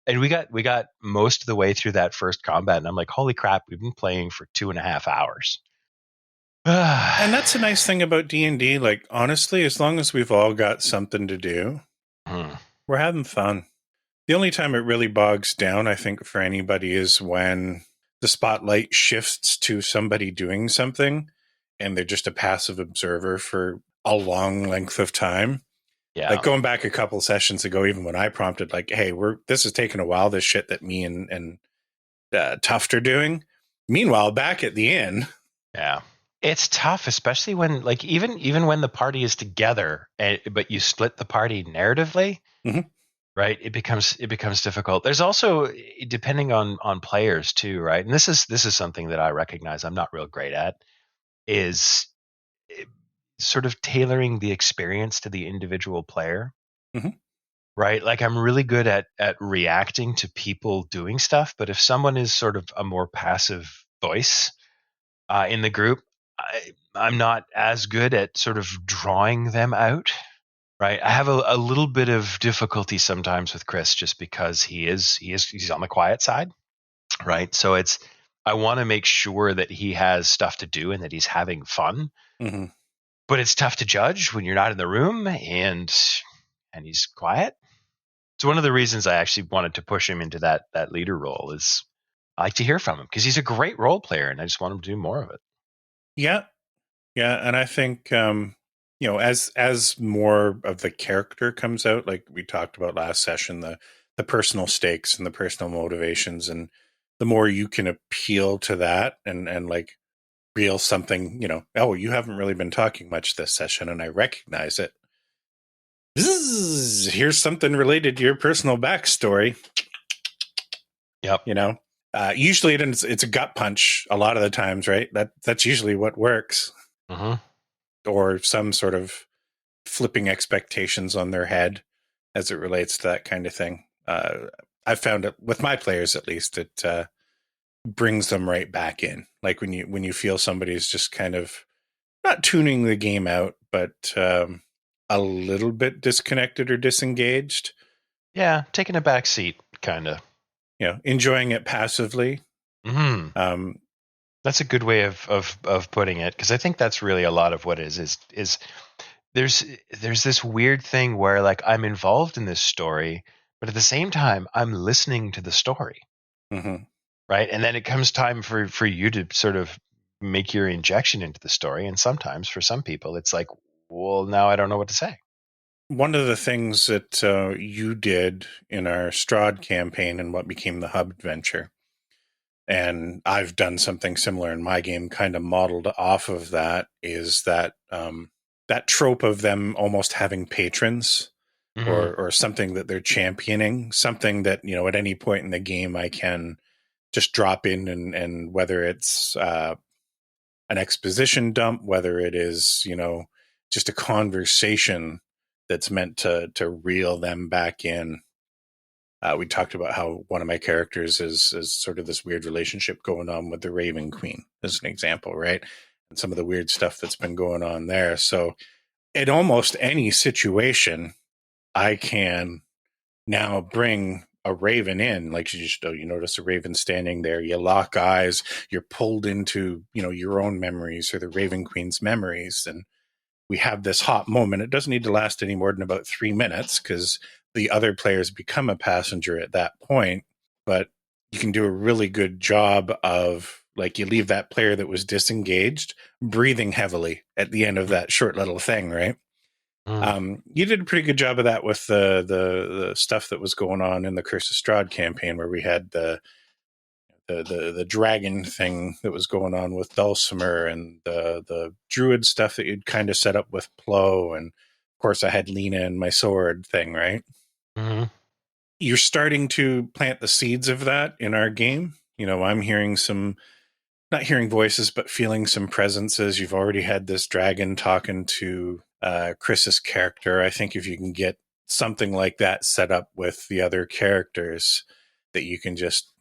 And we got most of the way through that first combat, and I'm like, holy crap, we've been playing for 2.5 hours. And that's a nice thing about D&D. Like, honestly, as long as we've all got something to do, we're having fun. The only time it really bogs down, I think, for anybody is when the spotlight shifts to somebody doing something and they're just a passive observer for a long length of time. Yeah. Like going back a couple sessions ago, even when I prompted, like, hey, this is taking a while, this shit that me and Tuft are doing. Meanwhile, back at the inn. Yeah. It's tough, especially when, like, even when the party is together, but you split the party narratively, mm-hmm. right? It becomes difficult. There's also, depending on players too, right? And this is something that I recognize I'm not real great at, is sort of tailoring the experience to the individual player, mm-hmm. right? Like, I'm really good at reacting to people doing stuff, but if someone is sort of a more passive voice in the group, I'm not as good at sort of drawing them out, right? I have a little bit of difficulty sometimes with Chris just because he's on the quiet side, right? So I want to make sure that he has stuff to do and that he's having fun. Mm-hmm. But it's tough to judge when you're not in the room and he's quiet. It's one of the reasons I actually wanted to push him into that leader role is I like to hear from him because he's a great role player and I just want him to do more of it. Yeah. Yeah. And I think, as more of the character comes out, like we talked about last session, the personal stakes and the personal motivations, and the more you can appeal to that and like reel something, you haven't really been talking much this session and I recognize it. Here's something related to your personal backstory. Yep. Usually it's a gut punch a lot of the times, right? That's usually what works. Mm-hmm. Or some sort of flipping expectations on their head as it relates to that kind of thing. I've found it with my players, at least, it brings them right back in. Like when you feel somebody's just kind of not tuning the game out, but a little bit disconnected or disengaged. Yeah, taking a back seat, kind of. Enjoying it passively. Mm-hmm. That's a good way of putting it, because I think that's really a lot of what is there's this weird thing where like I'm involved in this story, but at the same time I'm listening to the story, mm-hmm. right? And then it comes time for you to sort of make your injection into the story, and sometimes for some people it's like, well, now I don't know what to say. One of the things that you did in our Strahd campaign and what became the Hub adventure, and I've done something similar in my game, kind of modeled off of that, is that that trope of them almost having patrons Mhm. or something that they're championing, something that, at any point in the game I can just drop in and whether it's an exposition dump, whether it is, just a conversation that's meant to reel them back in. We talked about how one of my characters is sort of this weird relationship going on with the Raven Queen, as an example, right? And some of the weird stuff that's been going on there. So, in almost any situation, I can now bring a raven in. Like you notice a raven standing there, you lock eyes, you're pulled into, your own memories or the Raven Queen's memories, and we have this hot moment. It doesn't need to last any more than about 3 minutes because the other players become a passenger at that point. But you can do a really good job of, like, you leave that player that was disengaged breathing heavily at the end of that short little thing, right? You did a pretty good job of that with the stuff that was going on in the Curse of Strahd campaign, where we had the dragon thing that was going on with Dulcimer, and the druid stuff that you'd kind of set up with Plo, and of course I had Lena and my sword thing, right? Mm-hmm. You're starting to plant the seeds of that in our game. I'm hearing some, not hearing voices, but feeling some presences. You've already had this dragon talking to Chris's character. I think if you can get something like that set up with the other characters, that you can just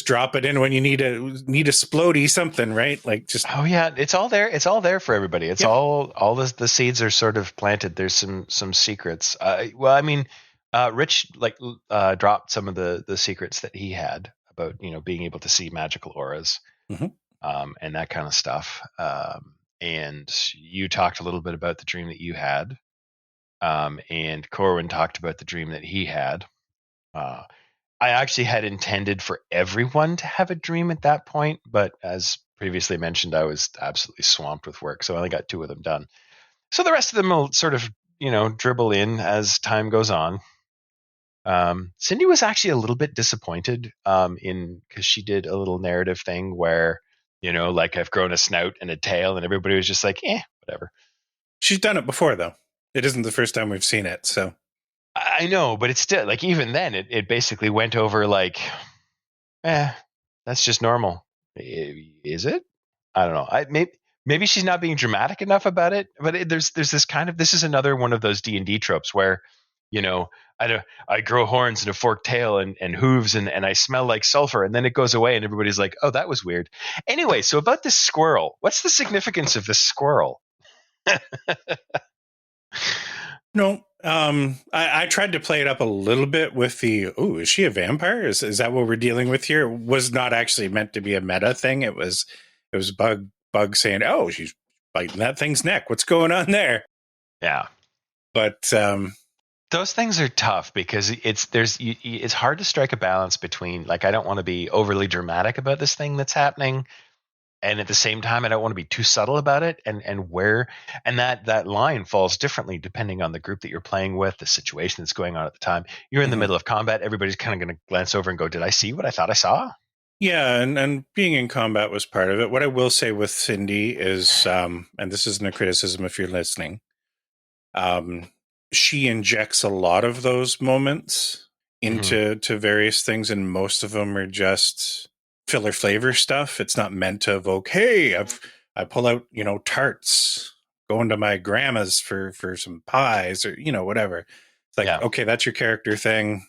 drop it in when you need a splody something, right? Like just it's all there. It's all there for everybody. It's all the seeds are sort of planted. There's some secrets. Rich dropped some of the secrets that he had about being able to see magical auras, and that kind of stuff. And you talked a little bit about the dream that you had, and Corwin talked about the dream that he had. I actually had intended for everyone to have a dream at that point, but as previously mentioned, I was absolutely swamped with work, so I only got 2 of them done. So the rest of them will sort of, dribble in as time goes on. Cindy was actually a little bit disappointed because she did a little narrative thing where, like I've grown a snout and a tail, and everybody was just like, whatever. She's done it before, though. It isn't the first time we've seen it, so. I know, but it's still, like, even then, it basically went over like, that's just normal. Is it? I don't know. Maybe she's not being dramatic enough about it, but there's this kind of, this is another one of those D&D tropes where, I grow horns and a forked tail and hooves and I smell like sulfur, and then it goes away and everybody's like, oh, that was weird. Anyway, so about this squirrel, what's the significance of this squirrel? No, I tried to play it up a little bit with the, is she a vampire? Is that what we're dealing with here? It was not actually meant to be a meta thing. It was Bug saying, oh, she's biting that thing's neck. What's going on there? Yeah. But those things are tough because it's hard to strike a balance between, like, I don't want to be overly dramatic about this thing that's happening, and at the same time I don't want to be too subtle about it, and that line falls differently depending on the group that you're playing with, the situation that's going on at the time. You're in the middle of combat, everybody's kind of going to glance over and go, did I see what I thought I saw? Yeah, and being in combat was part of it. What I will say with Cindy is, and this isn't a criticism if you're listening, she injects a lot of those moments into various things, and most of them are just filler flavor stuff. It's not meant to evoke, hey, I pull out, tarts, going to my grandma's for some pies or, whatever. It's like, okay, that's your character thing.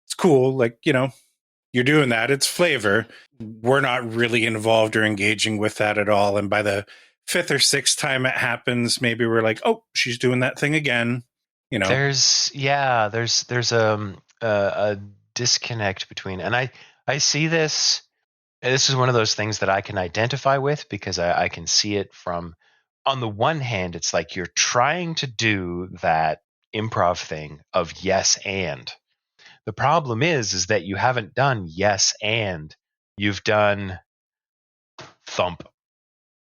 It's cool. Like, you're doing that. It's flavor. We're not really involved or engaging with that at all. And by the 5th or 6th time it happens, maybe we're like, oh, she's doing that thing again. There's a disconnect between, and I see this. This is one of those things that I can identify with because I can see it from, on the one hand, it's like you're trying to do that improv thing of yes and. The problem is that you haven't done yes and. You've done thump,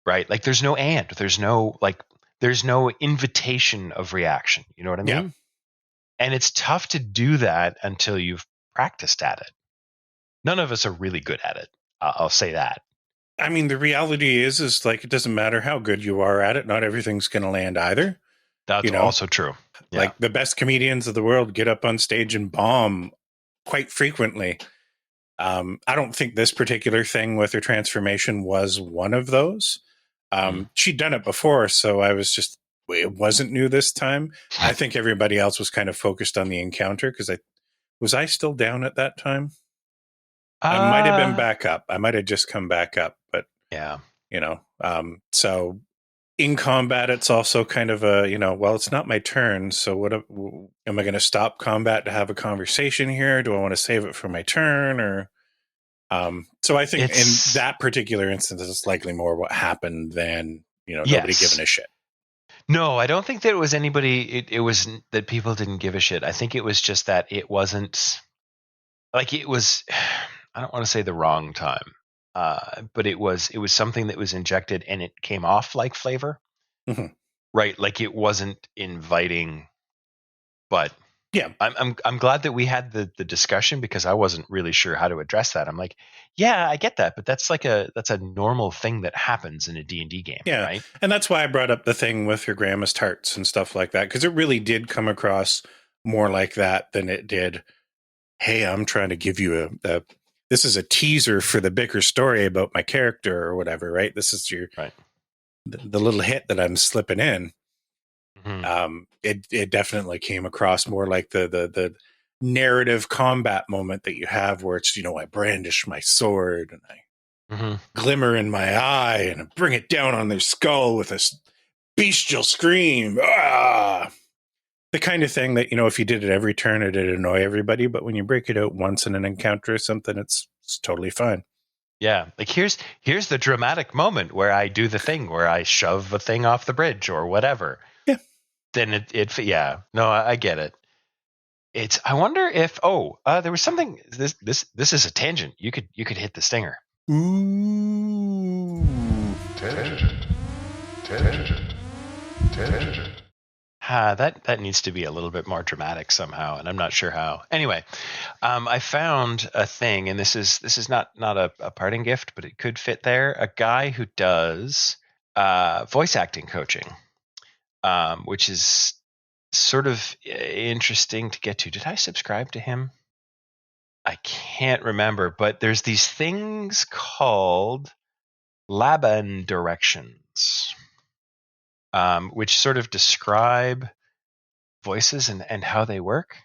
right? Like there's no and. There's no invitation of reaction. You know what I mean? Yeah. And it's tough to do that until you've practiced at it. None of us are really good at it. I'll say that. I mean, the reality is like, it doesn't matter how good you are at it. Not everything's going to land either. That's You know, also true. Yeah. like the best comedians of the world get up on stage and bomb quite frequently. I don't think this particular thing with her transformation was one of those. She'd done it before, so it wasn't new this time. I think everybody else was kind of focused on the encounter because was I still down at that time? I might have been back up. I might have just come back up, but yeah, so in combat, it's also kind of well, it's not my turn. So what am I going to stop combat to have a conversation here? Do I want to save it for my turn or? So I think in that particular instance, it's likely more what happened than, nobody giving a shit. No, I don't think that it was anybody. It was that people didn't give a shit. I think it was just that it wasn't like it was. I don't want to say the wrong time, but it was something that was injected and it came off like flavor, right? Like it wasn't inviting. But yeah, I'm glad that we had the discussion because I wasn't really sure how to address that. I'm like, yeah, I get that, but that's a normal thing that happens in a D&D game, yeah, right? And that's why I brought up the thing with your grandma's tarts and stuff like that because it really did come across more like that than it did. Hey, I'm trying to give you this is a teaser for the bigger story about my character or whatever, right? This is your right. The little hit that I'm slipping in. Mm-hmm. It definitely came across more like the narrative combat moment that you have where it's, I brandish my sword and I glimmer in my eye and I bring it down on their skull with a bestial scream. Ah! The kind of thing that, if you did it every turn, it'd annoy everybody. But when you break it out once in an encounter or something, it's totally fine. Yeah. Like here's the dramatic moment where I do the thing where I shove a thing off the bridge or whatever. Yeah. Then yeah. No, I get it. I wonder if, there was something, this is a tangent. You could hit the stinger. Ooh. Tangent. That needs to be a little bit more dramatic somehow, and I'm not sure how. Anyway, I found a thing, and this is not a parting gift, but it could fit there. A guy who does voice acting coaching, which is sort of interesting to get to. Did I subscribe to him? I can't remember, but there's these things called Laban directions. Which sort of describe voices and how they work.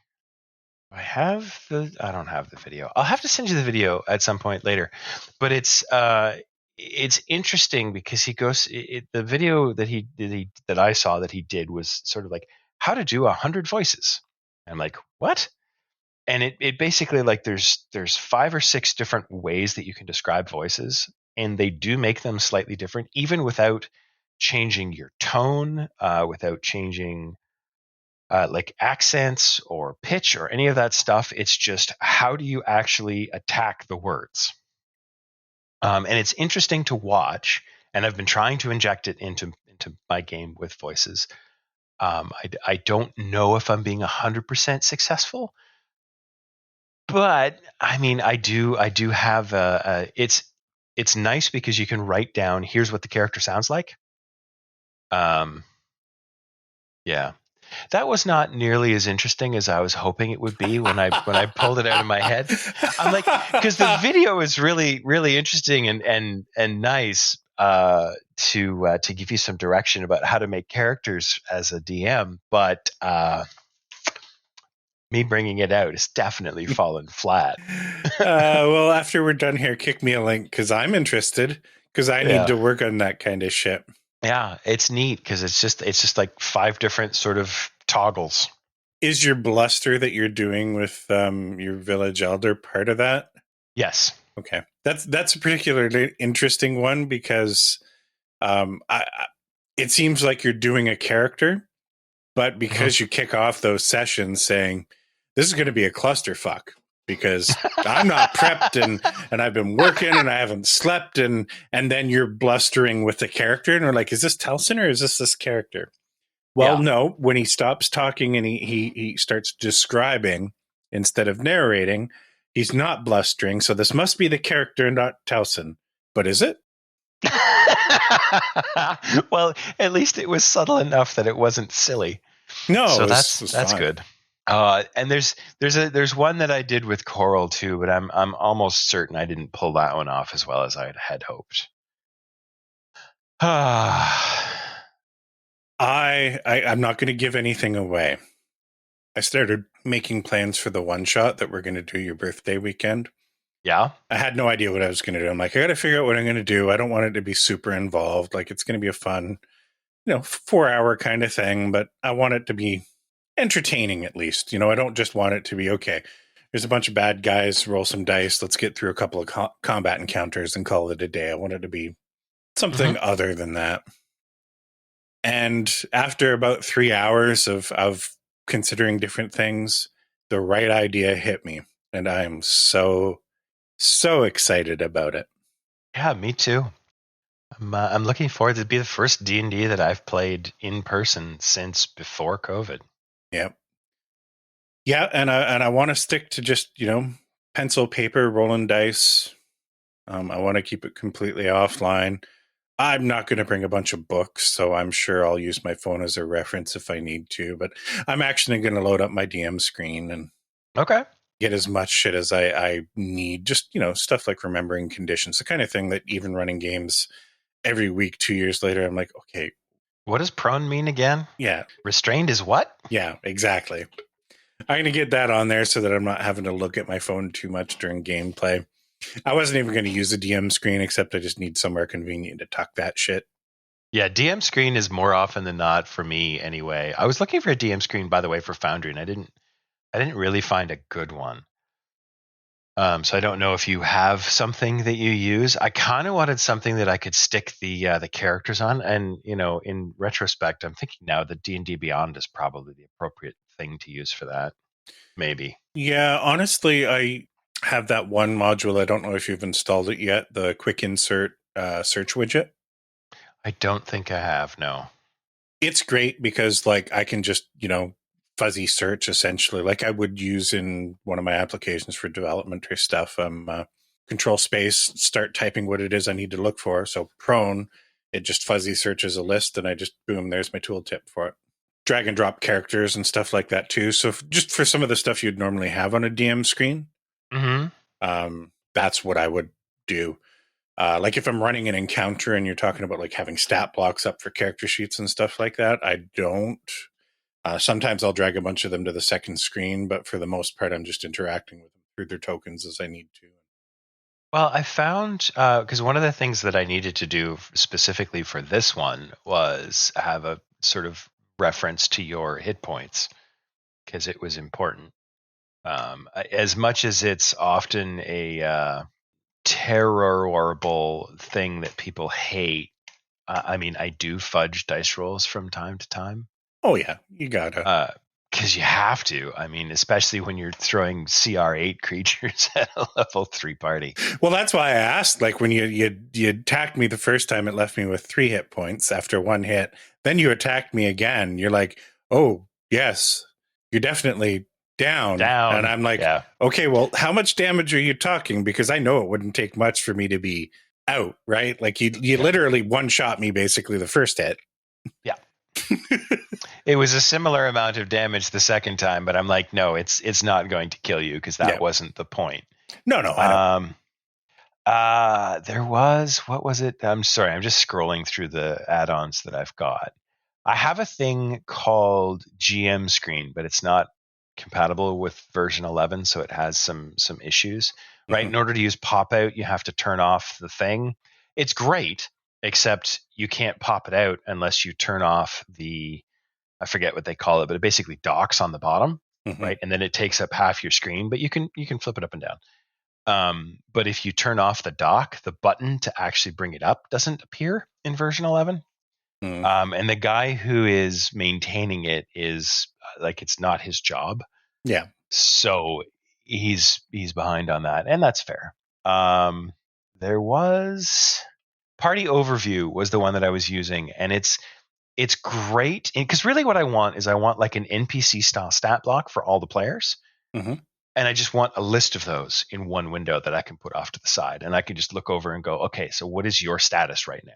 I don't have the video. I'll have to send you the video at some point later. But it's interesting because he goes. The video that I saw that he did was sort of like how to do 100 voices. I'm like, what? And it basically like there's 5 or 6 different ways that you can describe voices, and they do make them slightly different, even without changing your tone, without changing like accents or pitch or any of that stuff. It's just how do you actually attack the words? And it's interesting to watch. And I've been trying to inject it into my game with voices. I don't know if I'm being 100% successful, but I mean, I do have it's nice because you can write down, here's what the character sounds like. Yeah, that was not nearly as interesting as I was hoping it would be when I pulled it out of my head. I'm like, because the video is really, really interesting and nice to give you some direction about how to make characters as a DM, but me bringing it out is definitely fallen flat. Well, after we're done here, kick me a link because I'm interested because I need to work on that kind of shit. Yeah, it's neat because it's just like 5 different sort of toggles. Is your bluster that you're doing with your village elder part of that? Yes. Okay, that's a particularly interesting one because it seems like you're doing a character, but because you kick off those sessions saying this is going to be a clusterfuck because I'm not prepped and I've been working and I haven't slept and then you're blustering with the character and we're like, is this Telson or is this character? Well, no, when he stops talking and he starts describing instead of narrating, He's not blustering, so this must be the character, not Towson. But is it? Well, at least it was subtle enough that it wasn't silly. No, So it that's fine. good. And there's one that I did with Coral too, but I'm almost certain I didn't pull that one off as well as I had hoped. I'm not going to give anything away. I started making plans for the one shot that we're going to do your birthday weekend. Yeah. I had no idea what I was going to do. I'm like, I got to figure out what I'm going to do. I don't want it to be super involved. Like, it's going to be a fun, 4-hour kind of thing, but I want it to be entertaining at least. I don't just want it to be, okay, there's a bunch of bad guys, roll some dice, let's get through a couple of combat encounters and call it a day. I want it to be something other than that. And after about 3 hours of considering different things, the right idea hit me. And I am so excited about it. Yeah, me too. I'm looking forward to be the first D&D that I've played in person since before COVID. Yep. Yeah, and I want to stick to just, pencil, paper, rolling dice. I want to keep it completely offline. I'm not going to bring a bunch of books, so I'm sure I'll use my phone as a reference if I need to. But I'm actually going to load up my DM screen and get as much shit as I need. Just, stuff like remembering conditions, the kind of thing that even running games every week 2 years later, I'm like, okay. What does prone mean again? Yeah. Restrained is what? Yeah, exactly. I'm going to get that on there so that I'm not having to look at my phone too much during gameplay. I wasn't even going to use the DM screen, except I just need somewhere convenient to tuck that shit. Yeah, DM screen is more often than not for me anyway. I was looking for a DM screen, by the way, for Foundry, and I didn't really find a good one. So I don't know if you have something that you use. I kind of wanted something that I could stick the characters on, and in retrospect, I'm thinking now that D&D Beyond is probably the appropriate thing to use for that. Maybe. Yeah, honestly, I have that one module. I don't know if you've installed it yet. The quick insert search widget. I don't think I have. No. It's great because I can just, fuzzy search essentially, like I would use in one of my applications for development or stuff. Control space, start typing what it is I need to look for. So prone, it just fuzzy searches a list and I just, boom, there's my tooltip for it. Drag and drop characters and stuff like that too. So just for some of the stuff you'd normally have on a DM screen, that's what I would do. Like if I'm running an encounter and you're talking about having stat blocks up for character sheets and stuff like that, I don't. Sometimes I'll drag a bunch of them to the second screen, but for the most part, I'm just interacting with them through their tokens as I need to. Well, I found, because one of the things that I needed to do specifically for this one was have a sort of reference to your hit points, because it was important. As much as it's often a terrible thing that people hate, I do fudge dice rolls from time to time. Oh, yeah, you gotta. Because you have to. Especially when you're throwing CR8 creatures at a level 3 party. Well, that's why I asked. When you attacked me the first time, it left me with 3 hit points after 1 hit. Then you attacked me again. You're like, oh, yes, you're definitely down. And I'm like, yeah. Okay, well, how much damage are you talking? Because I know it wouldn't take much for me to be out, right? You literally one-shot me basically the first hit. Yeah. It was a similar amount of damage the second time, but I'm like, no, it's not going to kill you because that wasn't the point. No, I know. There was, what was it? I'm sorry, I'm just scrolling through the add-ons that I've got. I have a thing called GM Screen, but it's not compatible with version 11, so it has some issues. Right? In order to use pop out, you have to turn off the thing. It's great, except you can't pop it out unless you turn off I forget what they call it, but it basically docks on the bottom, right? And then it takes up half your screen, but you can flip it up and down. But if you turn off the dock, the button to actually bring it up doesn't appear in version 11. And the guy who is maintaining it is it's not his job. Yeah. So he's behind on that, and that's fair. There was Party Overview was the one that I was using, and it's great because really what I want is an NPC style stat block for all the players. And I just want a list of those in one window that I can put off to the side. And I can just look over and go, okay, so what is your status right now?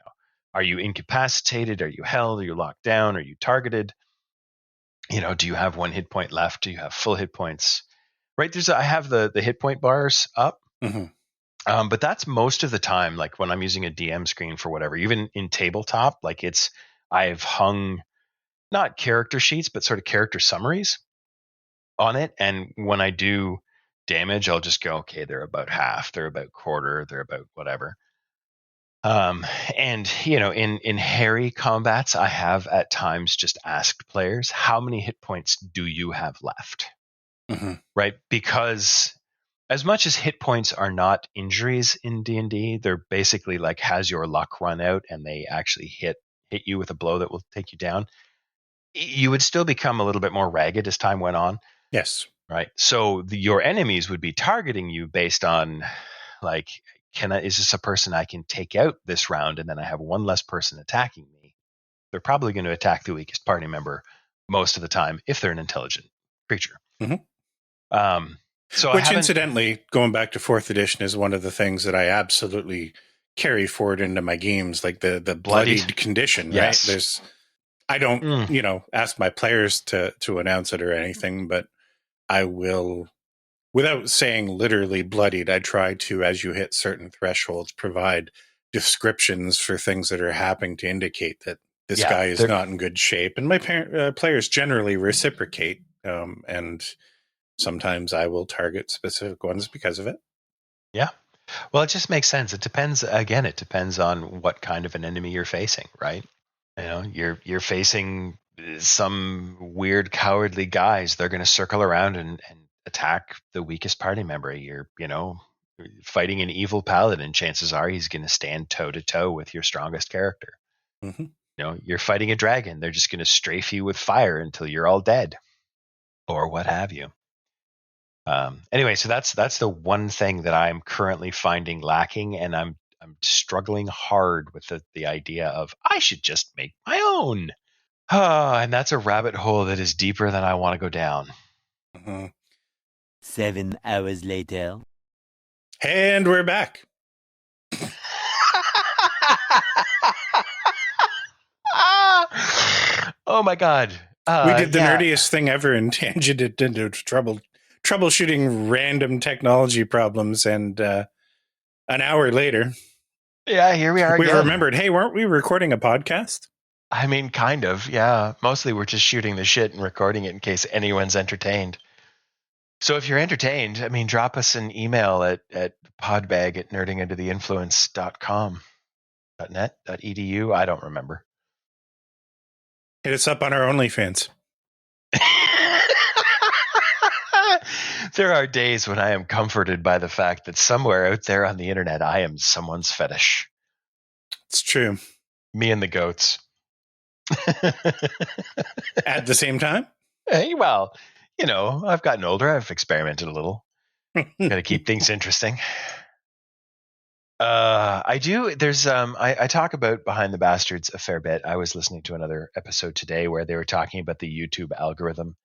Are you incapacitated? Are you held? Are you locked down? Are you targeted? Do you have 1 hit point left? Do you have full hit points? Right. I have the hit point bars up. Mm-hmm. But that's most of the time, like when I'm using a DM screen for whatever, even in tabletop, like I've hung not character sheets, but sort of character summaries on it. And when I do damage, I'll just go, okay, they're about half, they're about quarter, they're about whatever. And in hairy combats, I have at times just asked players, how many hit points do you have left? Mm-hmm. Right? Because as much as hit points are not injuries in D&D, they're basically like, has your luck run out and they actually hit you with a blow that will take you down, you would still become a little bit more ragged as time went on. Yes. Right. So your enemies would be targeting you based on, like, is this a person I can take out this round and then I have one less person attacking me? They're probably going to attack the weakest party member most of the time if they're an intelligent creature. Mm-hmm. Which, incidentally, going back to 4th edition, is one of the things that I absolutely carry forward into my games, like the bloodied condition. Yes. Right? I don't, ask my players to announce it or anything, but I will, without saying literally bloodied, I try to, as you hit certain thresholds, provide descriptions for things that are happening to indicate that this guy is not in good shape. And my players generally reciprocate, and sometimes I will target specific ones because of it. Yeah. Well, it just makes sense. It depends on what kind of an enemy you're facing, right? You're facing some weird cowardly guys. They're going to circle around and attack the weakest party member. You're fighting an evil paladin. Chances are he's going to stand toe to toe with your strongest character. Mm-hmm. You're fighting a dragon. They're just going to strafe you with fire until you're all dead, or what have you. Anyway, so that's the one thing that I'm currently finding lacking, and I'm struggling hard with the idea of I should just make my own. And that's a rabbit hole that is deeper than I want to go down. Mm-hmm. 7 hours later. And we're back. Oh my God. We did the nerdiest thing ever and tangented into troubleshooting random technology problems, and an hour later, here we are we again. remembered, hey, weren't we recording a podcast? I mean, kind of, yeah. Mostly we're just shooting the shit and recording it in case anyone's entertained. So if you're entertained, I mean, drop us an email at podbag@nerdingintotheinfluence.com. .net.edu. I don't remember. Hit us up on our OnlyFans. There are days when I am comforted by the fact that somewhere out there on the internet, I am someone's fetish. It's true. Me and the goats. At the same time? Hey, well, I've gotten older. I've experimented a little. Got to keep things interesting. I do. There's I talk about Behind the Bastards a fair bit. I was listening to another episode today where they were talking about the YouTube algorithm.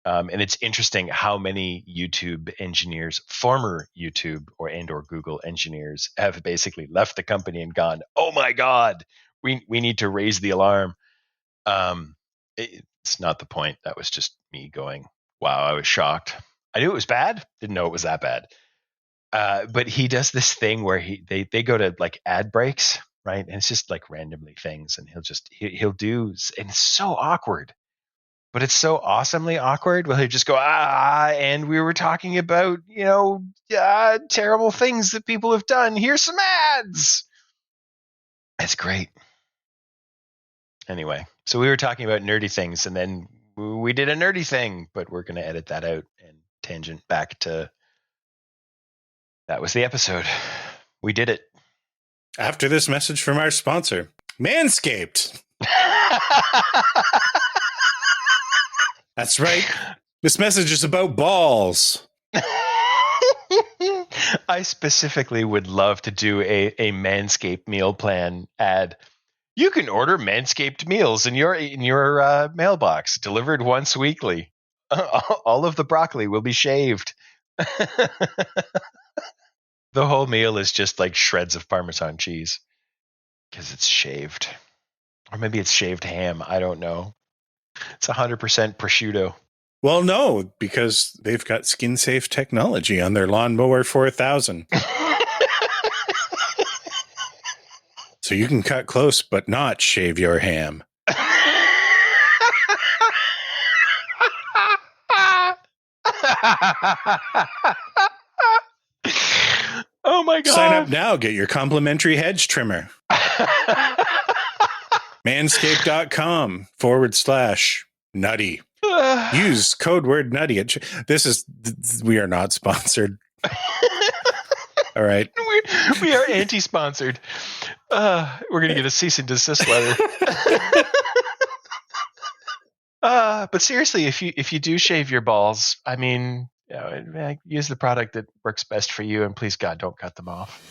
And it's interesting how many YouTube engineers, former YouTube or Google engineers, have basically left the company and gone, "Oh my God, we need to raise the alarm." It's not the point. That was just me going, "Wow, I was shocked. I knew it was bad. Didn't know it was that bad." But he does this thing where they go to like ad breaks, right? And it's just like randomly things, and he'll do, and it's so awkward. But it's so awesomely awkward. Well, he'd just go, and we were talking about, terrible things that people have done. Here's some ads. It's great. Anyway, so we were talking about nerdy things, and then we did a nerdy thing, but we're going to edit that out and tangent back to that was the episode. We did it. After this message from our sponsor, Manscaped. That's right. This message is about balls. I specifically would love to do a Manscaped meal plan ad. You can order Manscaped meals in your mailbox, delivered once weekly. All of the broccoli will be shaved. The whole meal is just like shreds of Parmesan cheese because it's shaved. Or maybe it's shaved ham. I don't know. It's 100% prosciutto. Well, no, because they've got skin safe technology on their lawnmower 4000. So you can cut close but not shave your ham. Oh my God. Sign up now. Get your complimentary hedge trimmer. Manscaped.com/nutty. Use code word nutty. We are not sponsored. All right. We are anti-sponsored. We're going to get a cease and desist letter. But seriously, if you do shave your balls, I mean, use the product that works best for you, and please God, don't cut them off.